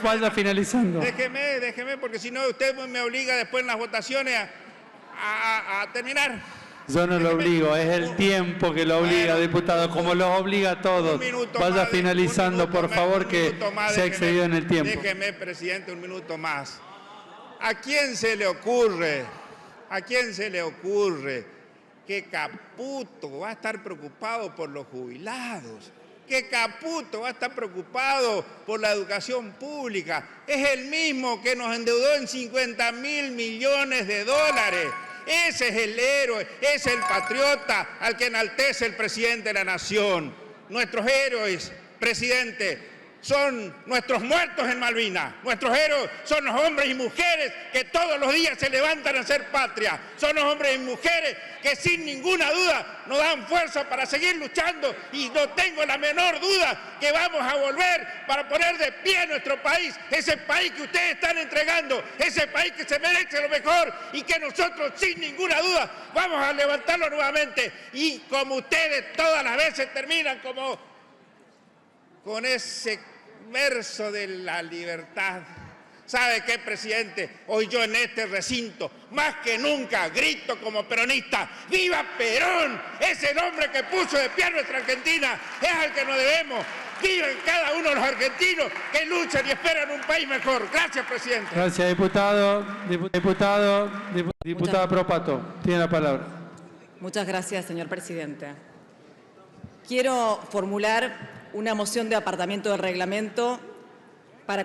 vaya finalizando. Déjeme, porque si no usted me obliga después en las votaciones a terminar. Yo no lo obligo, es el tiempo que lo obliga, diputado, como los obliga a todos. Vaya finalizando, por favor, que se ha excedido en el tiempo. Déjeme, presidente, un minuto más. ¿A quién se le ocurre? ¿A quién se le ocurre que Caputo va a estar preocupado por los jubilados? Que Caputo va a estar preocupado por la educación pública. Es el mismo que nos endeudó en 50.000 millones de dólares. Ese es el héroe, ese es el patriota al que enaltece el presidente de la nación. Nuestros héroes, presidente, son nuestros muertos en Malvinas. Nuestros héroes son los hombres y mujeres que todos los días se levantan a hacer patria. Son los hombres y mujeres que sin ninguna duda nos dan fuerza para seguir luchando, y no tengo la menor duda que vamos a volver para poner de pie nuestro país, ese país que ustedes están entregando, ese país que se merece lo mejor y que nosotros sin ninguna duda vamos a levantarlo nuevamente. Y como ustedes todas las veces terminan como con ese verso de la libertad. ¿Sabe qué, presidente? Hoy yo en este recinto, más que nunca, grito como peronista: ¡viva Perón! Es el hombre que puso de pie a nuestra Argentina, es al que nos debemos. Viven cada uno de los argentinos que luchan y esperan un país mejor. Gracias, presidente. Gracias, diputado. Diputada Propato, tiene la palabra. Muchas gracias, señor presidente. Quiero formular una moción de apartamiento del reglamento para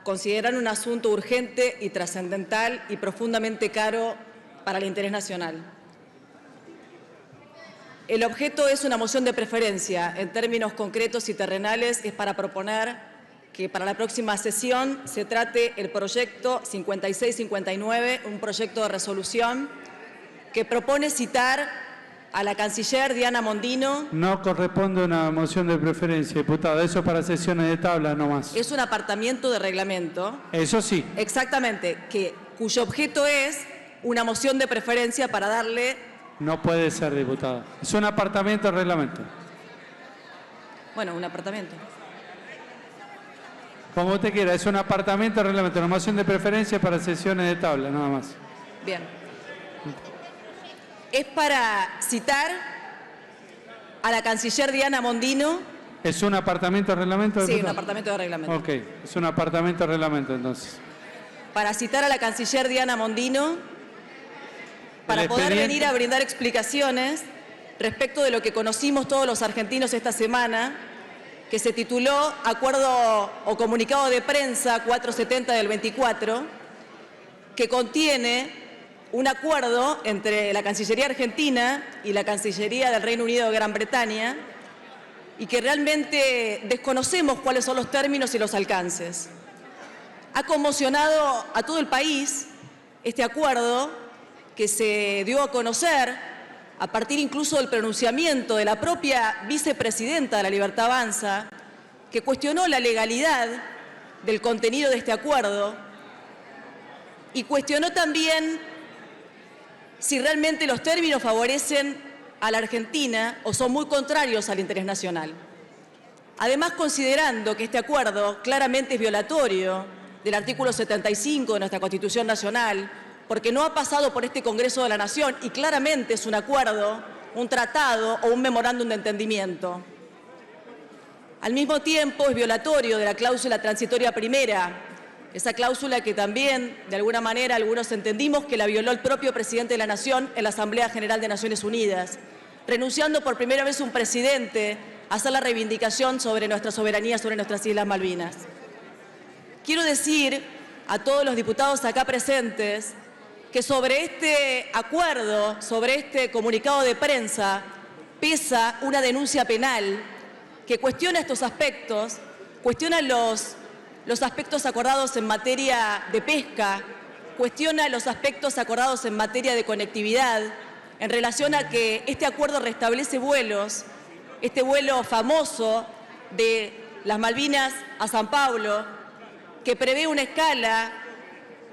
considerar un asunto urgente y trascendental y profundamente caro para el interés nacional. El objeto es una moción de preferencia. En términos concretos y terrenales, es para proponer que para la próxima sesión se trate el proyecto 5659, un proyecto de resolución que propone citar a la canciller Diana Mondino. No corresponde una moción de preferencia, diputado. Eso para sesiones de tabla nomás. Es un apartamiento de reglamento. Eso sí. Exactamente, cuyo objeto es una moción de preferencia para darle... No puede ser, diputado. Es un apartamento de reglamento. Bueno, un apartamento. Como usted quiera, es un apartamento de reglamento. Una moción de preferencia para sesiones de tabla, nada más. Bien. Es para citar a la canciller Diana Mondino. ¿Es un apartamento de reglamento? Sí, un apartamento de reglamento. Ok, es un apartamento de reglamento entonces. Para citar a la canciller Diana Mondino, para poder venir a brindar explicaciones respecto de lo que conocimos todos los argentinos esta semana, que se tituló Acuerdo o Comunicado de Prensa 470 del 24, que contiene un acuerdo entre la Cancillería Argentina y la Cancillería del Reino Unido de Gran Bretaña, y que realmente desconocemos cuáles son los términos y los alcances. Ha conmocionado a todo el país este acuerdo, que se dio a conocer a partir incluso del pronunciamiento de la propia vicepresidenta de La Libertad Avanza, que cuestionó la legalidad del contenido de este acuerdo y cuestionó también si realmente los términos favorecen a la Argentina o son muy contrarios al interés nacional. Además, considerando que este acuerdo claramente es violatorio del artículo 75 de nuestra Constitución Nacional, porque no ha pasado por este Congreso de la Nación y claramente es un acuerdo, un tratado o un memorándum de entendimiento. Al mismo tiempo, es violatorio de la cláusula transitoria primera, esa cláusula que también, de alguna manera, algunos entendimos que la violó el propio presidente de la Nación en la Asamblea General de Naciones Unidas, renunciando por primera vez un presidente a hacer la reivindicación sobre nuestra soberanía, sobre nuestras Islas Malvinas. quiero decir a todos los diputados acá presentes que sobre este acuerdo, sobre este comunicado de prensa, pesa una denuncia penal que cuestiona estos aspectos, cuestiona los aspectos acordados en materia de pesca, cuestiona los aspectos acordados en materia de conectividad, en relación a que este acuerdo restablece vuelos, este vuelo famoso de las Malvinas a San Pablo, que prevé una escala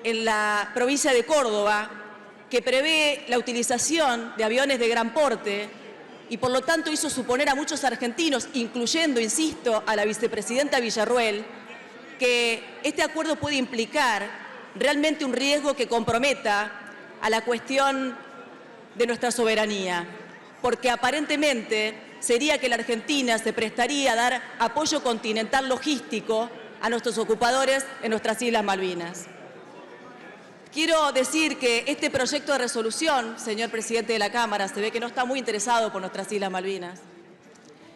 en la provincia de Córdoba, que prevé la utilización de aviones de gran porte y por lo tanto hizo suponer a muchos argentinos, incluyendo, insisto, a la vicepresidenta Villarruel, que este acuerdo puede implicar realmente un riesgo que comprometa a la cuestión de nuestra soberanía, porque aparentemente sería que la Argentina se prestaría a dar apoyo continental logístico a nuestros ocupadores en nuestras Islas Malvinas. Quiero decir que este proyecto de resolución, señor presidente de la Cámara, se ve que no está muy interesado por nuestras Islas Malvinas.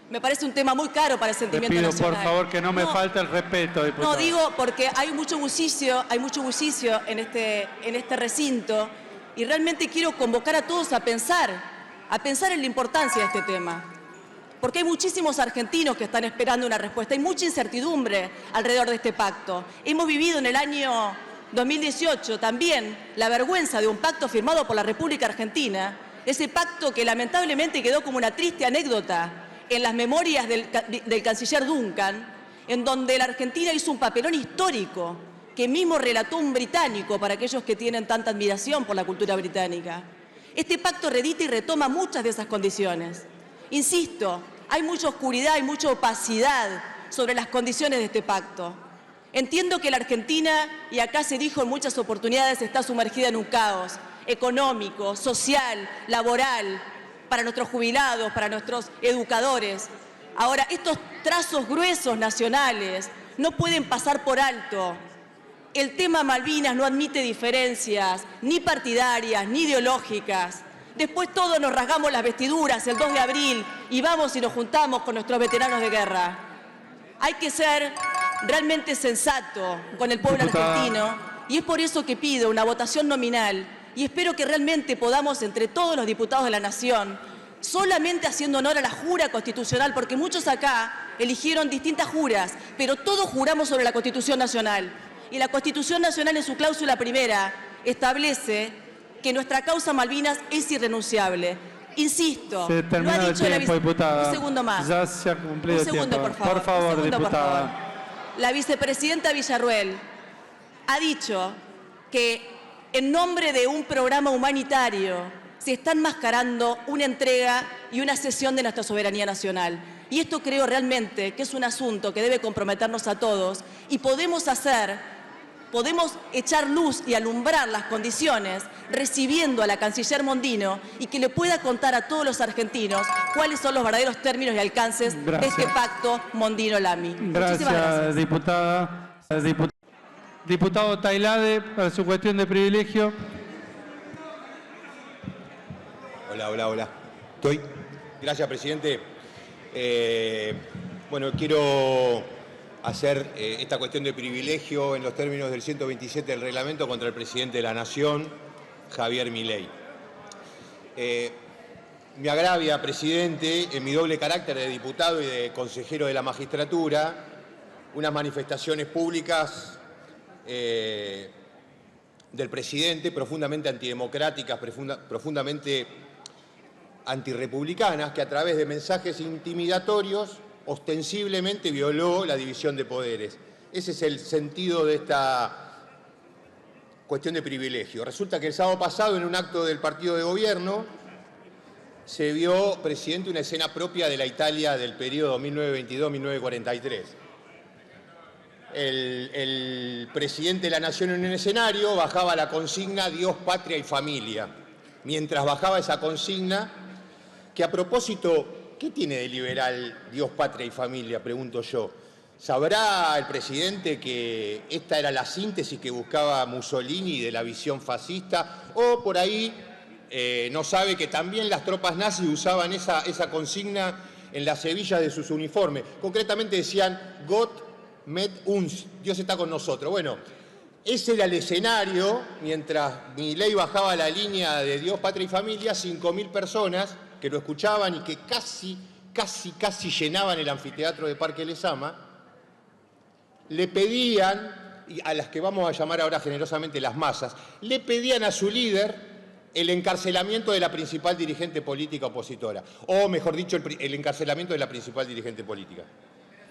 Me parece un tema muy caro para el sentimiento Le pido, nacional. por favor, que no me falte el respeto, diputado. No, digo porque hay mucho bullicio en este recinto y realmente quiero convocar a todos a pensar en la importancia de este tema. Porque hay muchísimos argentinos que están esperando una respuesta. Hay mucha incertidumbre alrededor de este pacto. Hemos vivido en el año 2018 también la vergüenza de un pacto firmado por la República Argentina, ese pacto que lamentablemente quedó como una triste anécdota en las memorias del canciller Duncan, en donde la Argentina hizo un papelón histórico que mismo relató un británico para aquellos que tienen tanta admiración por la cultura británica. Este pacto reedita y retoma muchas de esas condiciones. Insisto, hay mucha oscuridad, hay mucha opacidad sobre las condiciones de este pacto. Entiendo que la Argentina, y acá se dijo en muchas oportunidades, está sumergida en un caos económico, social, laboral, para nuestros jubilados, para nuestros educadores. Ahora, estos trazos gruesos nacionales no pueden pasar por alto. El tema Malvinas no admite diferencias, ni partidarias, ni ideológicas. Después todos nos rasgamos las vestiduras el 2 de abril y vamos y nos juntamos con nuestros veteranos de guerra. Hay que ser realmente sensato con el pueblo argentino y es por eso que pido una votación nominal y espero que realmente podamos entre todos los diputados de la Nación, solamente haciendo honor a la jura constitucional, porque muchos acá eligieron distintas juras, pero todos juramos sobre la Constitución Nacional. Y la Constitución Nacional en su cláusula primera establece que nuestra causa Malvinas es irrenunciable. Insisto, se terminó lo ha el dicho tiempo, diputada. Un segundo más. Ya se ha cumplido un segundo, el tiempo. por favor. Un segundo, diputada. por favor. La vicepresidenta Villarruel ha dicho que en nombre de un programa humanitario se está enmascarando una entrega y una cesión de nuestra soberanía nacional. Y esto creo realmente que es un asunto que debe comprometernos a todos y podemos echar luz y alumbrar las condiciones recibiendo a la canciller Mondino y que le pueda contar a todos los argentinos cuáles son los verdaderos términos y alcances de este pacto Mondino-Lamy. Muchísimas gracias. Diputada. Diputado Tailade, para su cuestión de privilegio. Hola. Gracias, presidente. Bueno, quiero hacer esta cuestión de privilegio en los términos del 127 del reglamento contra el presidente de la Nación, Javier Milei. Me agravia, presidente, en mi doble carácter de diputado y de consejero de la magistratura, unas manifestaciones públicas del presidente profundamente antidemocráticas, profundamente antirrepublicanas, que a través de mensajes intimidatorios ostensiblemente violó la división de poderes. Ese es el sentido de esta cuestión de privilegio. Resulta que el sábado pasado, en un acto del partido de gobierno, se vio, presidente, una escena propia de la Italia del periodo 1922-1943. El presidente de la Nación en un escenario bajaba la consigna Dios, patria y familia. Mientras bajaba esa consigna, que a propósito, ¿qué tiene de liberal Dios, patria y familia? Pregunto yo. ¿Sabrá el presidente que esta era la síntesis que buscaba Mussolini de la visión fascista? ¿O por ahí no sabe que también las tropas nazis usaban esa consigna en las hebillas de sus uniformes? Concretamente decían Gott Med uns, Dios está con nosotros. Bueno, ese era el escenario, mientras Milei bajaba la línea de Dios, Patria y Familia, 5.000 personas que lo escuchaban y que casi llenaban el anfiteatro de Parque Lezama, le pedían, y a las que vamos a llamar ahora generosamente las masas, le pedían a su líder el encarcelamiento de la principal dirigente política opositora, o mejor dicho, el encarcelamiento de la principal dirigente política.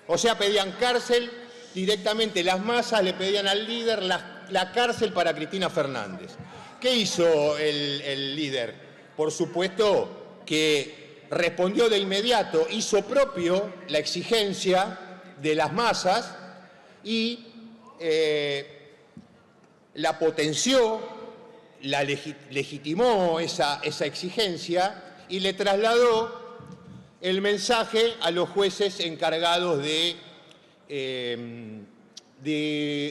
O sea, pedían cárcel directamente, las masas le pedían al líder la cárcel para Cristina Fernández. ¿Qué hizo el líder? Por supuesto que respondió de inmediato, hizo propio la exigencia de las masas y la potenció, la legitimó esa exigencia y le trasladó el mensaje a los jueces encargados de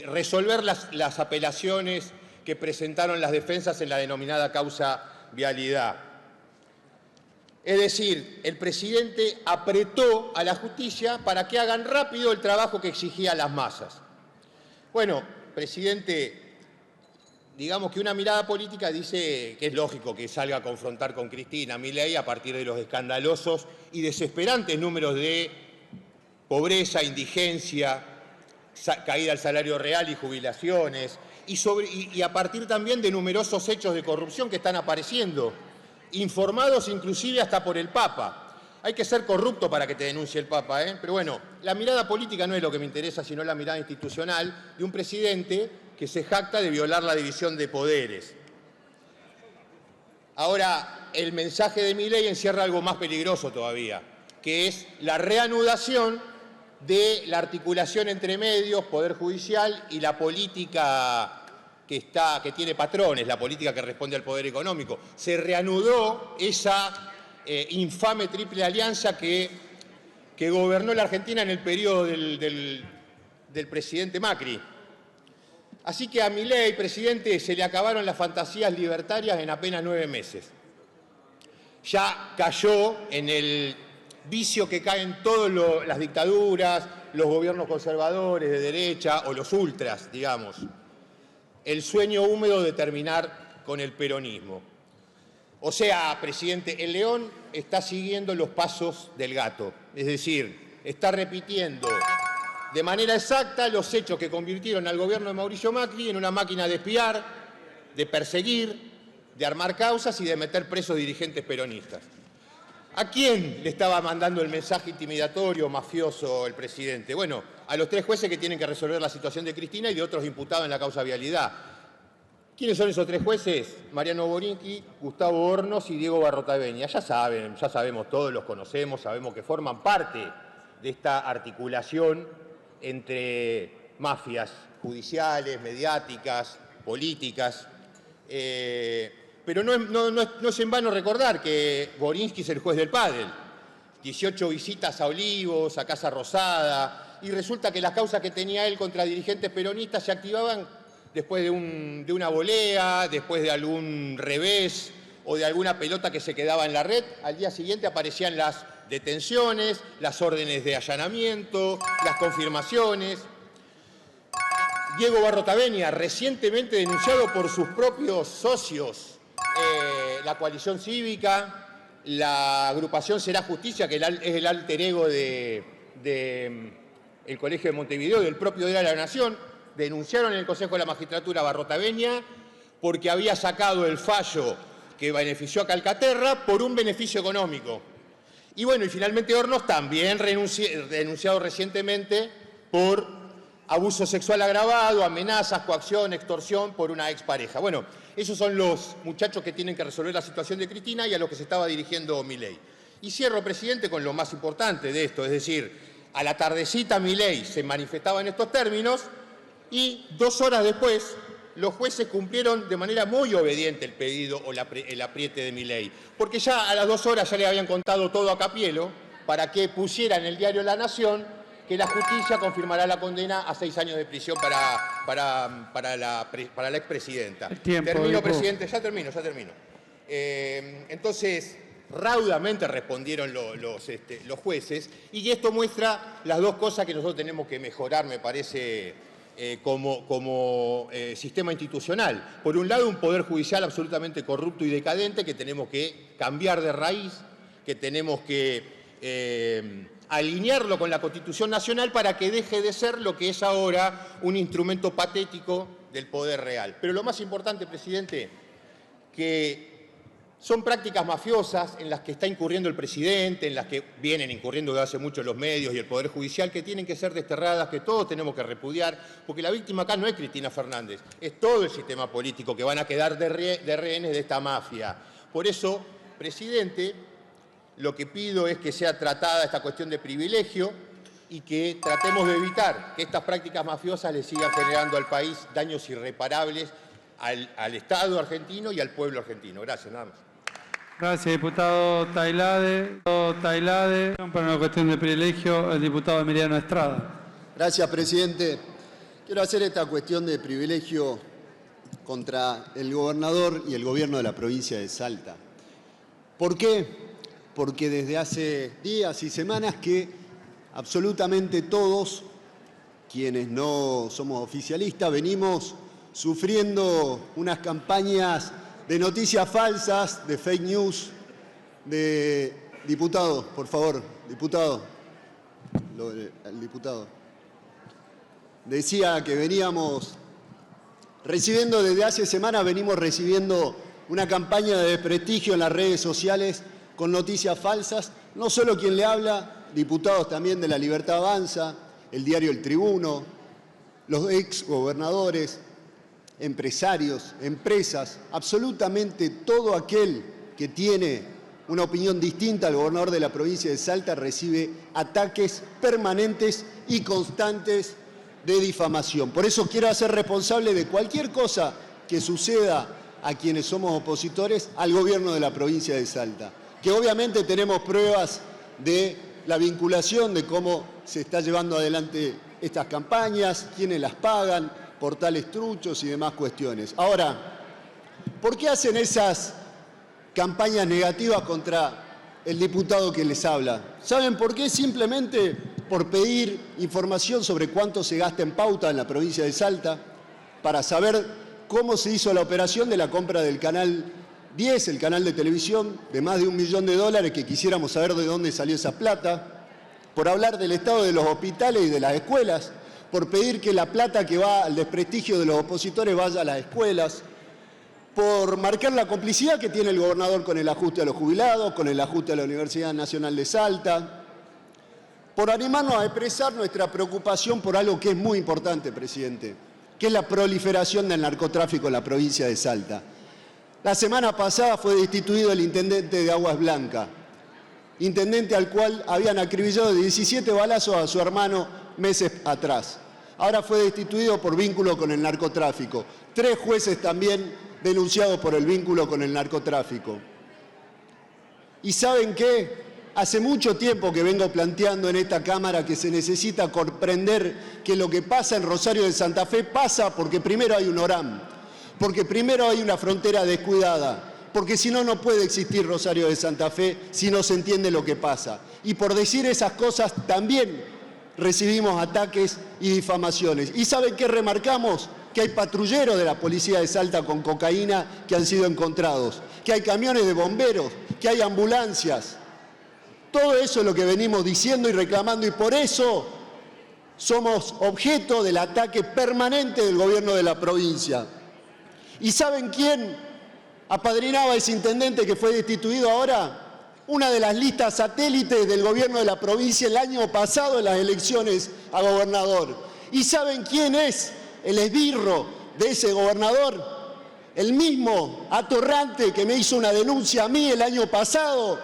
resolver las apelaciones que presentaron las defensas en la denominada causa Vialidad. Es decir, el presidente apretó a la justicia para que hagan rápido el trabajo que exigían las masas. Bueno, presidente, digamos que una mirada política dice que es lógico que salga a confrontar con Cristina Milei a partir de los escandalosos y desesperantes números de pobreza, indigencia, caída del salario real y jubilaciones, y a partir también de numerosos hechos de corrupción que están apareciendo, informados inclusive hasta por el Papa. Hay que ser corrupto para que te denuncie el Papa, ¿eh? Pero bueno, la mirada política no es lo que me interesa, sino la mirada institucional de un presidente que se jacta de violar la división de poderes. Ahora, el mensaje de Milei encierra algo más peligroso todavía, que es la reanudación de la articulación entre medios, Poder Judicial y la política que tiene patrones, la política que responde al poder económico. Se reanudó esa infame triple alianza que gobernó la Argentina en el periodo del presidente Macri. Así que a Milei, presidente, se le acabaron las fantasías libertarias en apenas 9 meses. Ya cayó en el vicio que caen todas las dictaduras, los gobiernos conservadores de derecha o los ultras, digamos. El sueño húmedo de terminar con el peronismo. O sea, presidente, el león está siguiendo los pasos del gato, es decir, está repitiendo de manera exacta los hechos que convirtieron al gobierno de Mauricio Macri en una máquina de espiar, de perseguir, de armar causas y de meter presos dirigentes peronistas. ¿A quién le estaba mandando el mensaje intimidatorio, mafioso, el presidente? Bueno, a los 3 jueces que tienen que resolver la situación de Cristina y de otros imputados en la causa Vialidad. ¿Quiénes son esos 3 jueces? Mariano Borinqui, Gustavo Hornos y Diego Barrotaveña. Ya sabemos todos, los conocemos, sabemos que forman parte de esta articulación entre mafias judiciales, mediáticas, políticas. Pero no es en vano recordar que Borinqui es el juez del pádel. 18 visitas a Olivos, a Casa Rosada, y resulta que las causas que tenía él contra dirigentes peronistas se activaban después de una volea, después de algún revés o de alguna pelota que se quedaba en la red. Al día siguiente aparecían las detenciones, las órdenes de allanamiento, las confirmaciones. Diego Barrotaveña, recientemente denunciado por sus propios socios, la coalición cívica, la agrupación Será Justicia, que es el alter ego del Colegio de Montevideo, del propio Diario de la Nación, denunciaron en el Consejo de la Magistratura a Barrotaveña porque había sacado el fallo que benefició a Calcaterra por un beneficio económico. Y bueno, y finalmente Hornos también denunciado recientemente por abuso sexual agravado, amenazas, coacción, extorsión por una expareja. Bueno, esos son los muchachos que tienen que resolver la situación de Cristina y a los que se estaba dirigiendo Milei. Y cierro, presidente, con lo más importante de esto, es decir, a la tardecita Milei se manifestaba en estos términos y 2 horas después los jueces cumplieron de manera muy obediente el pedido o el apriete de Milei, porque ya a las 2 horas ya le habían contado todo a Capielo para que pusiera en el diario La Nación que la justicia confirmará la condena a 6 años de prisión para la expresidenta. El tiempo, Termino, presidente, ya termino. Entonces, raudamente respondieron los jueces, y esto muestra las dos cosas que nosotros tenemos que mejorar, me parece, como sistema institucional. Por un lado, un poder judicial absolutamente corrupto y decadente que tenemos que cambiar de raíz, que tenemos que alinearlo con la Constitución Nacional para que deje de ser lo que es ahora un instrumento patético del poder real. Pero lo más importante, presidente, que son prácticas mafiosas en las que está incurriendo el presidente, en las que vienen incurriendo desde hace mucho los medios y el Poder Judicial, que tienen que ser desterradas, que todos tenemos que repudiar, porque la víctima acá no es Cristina Fernández, es todo el sistema político que van a quedar de rehenes de esta mafia. Por eso, presidente, lo que pido es que sea tratada esta cuestión de privilegio y que tratemos de evitar que estas prácticas mafiosas le sigan generando al país daños irreparables al Estado argentino y al pueblo argentino. Gracias, nada más. Gracias, diputado Tailade. Para una cuestión de privilegio, el diputado Emiliano Estrada. Gracias, presidente. Quiero hacer esta cuestión de privilegio contra el gobernador y el gobierno de la provincia de Salta. ¿Por qué? Porque desde hace días y semanas que absolutamente todos, quienes no somos oficialistas, venimos sufriendo unas campañas de noticias falsas, de fake news, de diputado, por favor, diputado, el diputado. Decía que veníamos recibiendo, desde hace semanas venimos recibiendo una campaña de desprestigio en las redes sociales con noticias falsas, no solo quien le habla, diputados también de La Libertad Avanza, el diario El Tribuno, los ex gobernadores, empresarios, empresas, absolutamente todo aquel que tiene una opinión distinta al gobernador de la provincia de Salta recibe ataques permanentes y constantes de difamación. Por eso quiero hacer responsable de cualquier cosa que suceda a quienes somos opositores al gobierno de la provincia de Salta, que obviamente tenemos pruebas de la vinculación de cómo se está llevando adelante estas campañas, quiénes las pagan, portales truchos y demás cuestiones. Ahora, ¿por qué hacen esas campañas negativas contra el diputado que les habla? ¿Saben por qué? Simplemente por pedir información sobre cuánto se gasta en pauta en la provincia de Salta, para saber cómo se hizo la operación de la compra del Canal 10, el canal de televisión, de más de $1 millón, que quisiéramos saber de dónde salió esa plata, por hablar del estado de los hospitales y de las escuelas, por pedir que la plata que va al desprestigio de los opositores vaya a las escuelas, por marcar la complicidad que tiene el gobernador con el ajuste a los jubilados, con el ajuste a la Universidad Nacional de Salta, por animarnos a expresar nuestra preocupación por algo que es muy importante, presidente, que es la proliferación del narcotráfico en la provincia de Salta. La semana pasada fue destituido el intendente de Aguas Blancas, intendente al cual habían acribillado de 17 balazos a su hermano meses atrás. Ahora fue destituido por vínculo con el narcotráfico. 3 jueces también denunciados por el vínculo con el narcotráfico. ¿Y saben qué? Hace mucho tiempo que vengo planteando en esta Cámara que se necesita comprender que lo que pasa en Rosario de Santa Fe pasa porque primero hay un ORAM, porque primero hay una frontera descuidada, porque si no, no puede existir Rosario de Santa Fe si no se entiende lo que pasa. Y por decir esas cosas también recibimos ataques y difamaciones. ¿Y saben qué remarcamos? Que hay patrulleros de la policía de Salta con cocaína que han sido encontrados, que hay camiones de bomberos, que hay ambulancias. Todo eso es lo que venimos diciendo y reclamando, y por eso somos objeto del ataque permanente del gobierno de la provincia. ¿Y saben quién apadrinaba a ese intendente que fue destituido ahora? Una de las listas satélites del gobierno de la provincia el año pasado en las elecciones a gobernador. ¿Y saben quién es el esbirro de ese gobernador? El mismo atorrante que me hizo una denuncia a mí el año pasado,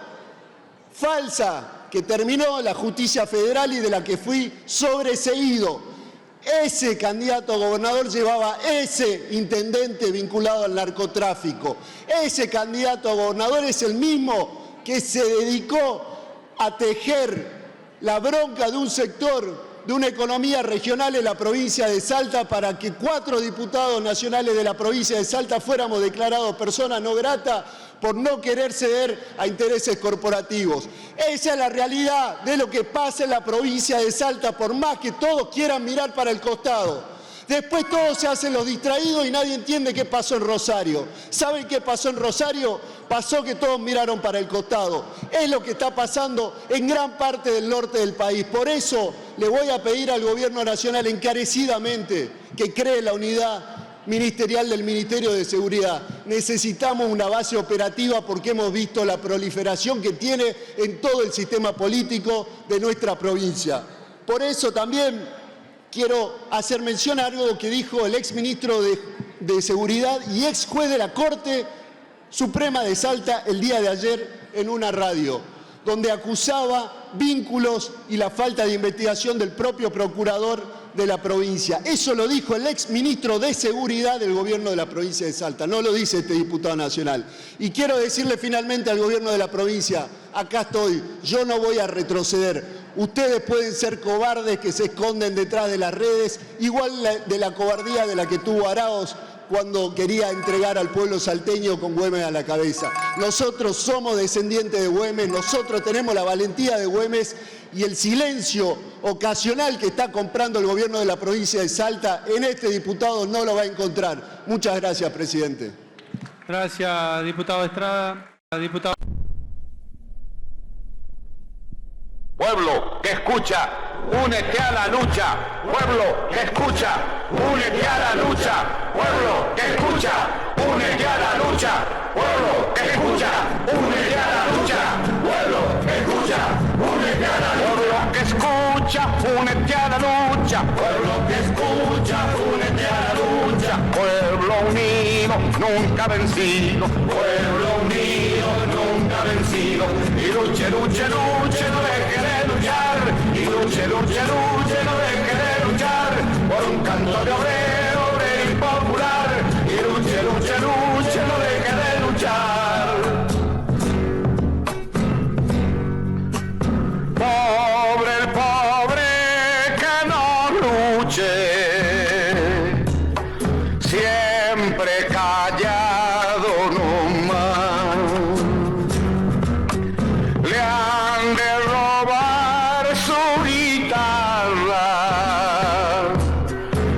falsa, que terminó en la justicia federal y de la que fui sobreseído. Ese candidato a gobernador llevaba ese intendente vinculado al narcotráfico. Ese candidato a gobernador es el mismo que se dedicó a tejer la bronca de un sector de una economía regional en la provincia de Salta para que 4 diputados nacionales de la provincia de Salta fuéramos declarados personas no gratas por no querer ceder a intereses corporativos. Esa es la realidad de lo que pasa en la provincia de Salta, por más que todos quieran mirar para el costado. Después todos se hacen los distraídos y nadie entiende qué pasó en Rosario. ¿Saben qué pasó en Rosario? Pasó que todos miraron para el costado. Es lo que está pasando en gran parte del norte del país. Por eso le voy a pedir al Gobierno Nacional encarecidamente que cree la unidad ministerial del Ministerio de Seguridad. Necesitamos una base operativa porque hemos visto la proliferación que tiene en todo el sistema político de nuestra provincia. Por eso también quiero hacer mención a algo que dijo el exministro de Seguridad y ex juez de la Corte Suprema de Salta el día de ayer en una radio, donde acusaba vínculos y la falta de investigación del propio procurador de la provincia. Eso lo dijo el exministro de Seguridad del gobierno de la provincia de Salta, no lo dice este diputado nacional. Y quiero decirle finalmente al gobierno de la provincia, acá estoy, yo no voy a retroceder. Ustedes pueden ser cobardes que se esconden detrás de las redes, igual de la cobardía de la que tuvo Arauz cuando quería entregar al pueblo salteño con Güemes a la cabeza. Nosotros somos descendientes de Güemes, nosotros tenemos la valentía de Güemes y el silencio ocasional que está comprando el gobierno de la provincia de Salta en este diputado no lo va a encontrar. Muchas gracias, presidente. Gracias, diputado Estrada. Diputado... Pueblo que escucha, únete a la lucha. Pueblo que escucha, únete a la lucha. Pueblo que escucha, únete a la lucha. Pueblo que escucha, únete a la lucha. Pueblo que escucha, únete a la lucha. Pueblo que escucha, únete a la lucha. Pueblo que escucha, únete a la lucha. Pueblo unido, nunca vencido. Pueblo unido, nunca vencido. Y luche, luche, luche, no deje de luchar. Y luche, luche, luche, no deje de luchar. Por un canto de obrero, obrero y popular. Y luche, luche, luche, no deje de luchar. Pobre el pobre que no luche. Siempre callado nomás. Le han de robar su guitarra.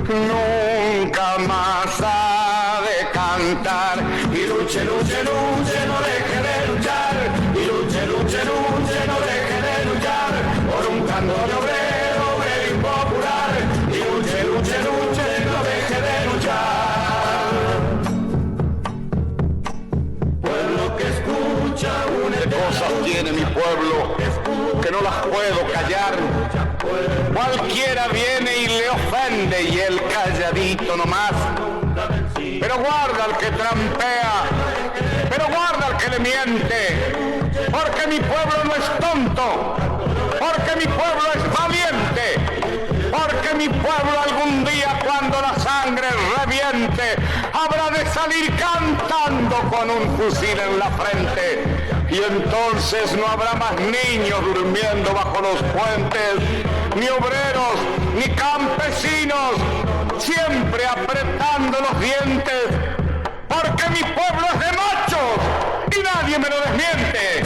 Nunca más ha de cantar. Y luche, luche, luche, no deje de luchar. Y luche, luche, luche, no deje de luchar. Por un canto de obrero, obrero y popular. Y luche, luche, luche, no deje de luchar. Pueblo que escucha, ¿qué cosas tiene mi pueblo que no las puedo callar? Cualquiera viene y le ofende y él calladito nomás. Pero guarda al que trampea, pero guarda al que le miente, porque mi pueblo no es tonto, porque mi pueblo es valiente, porque mi pueblo algún día cuando la sangre reviente habrá de salir cantando con un fusil en la frente. Y entonces no habrá más niños durmiendo bajo los puentes, ni obreros, ni campesinos, siempre apretando los dientes, porque mi pueblo es de machos y nadie me lo desmiente.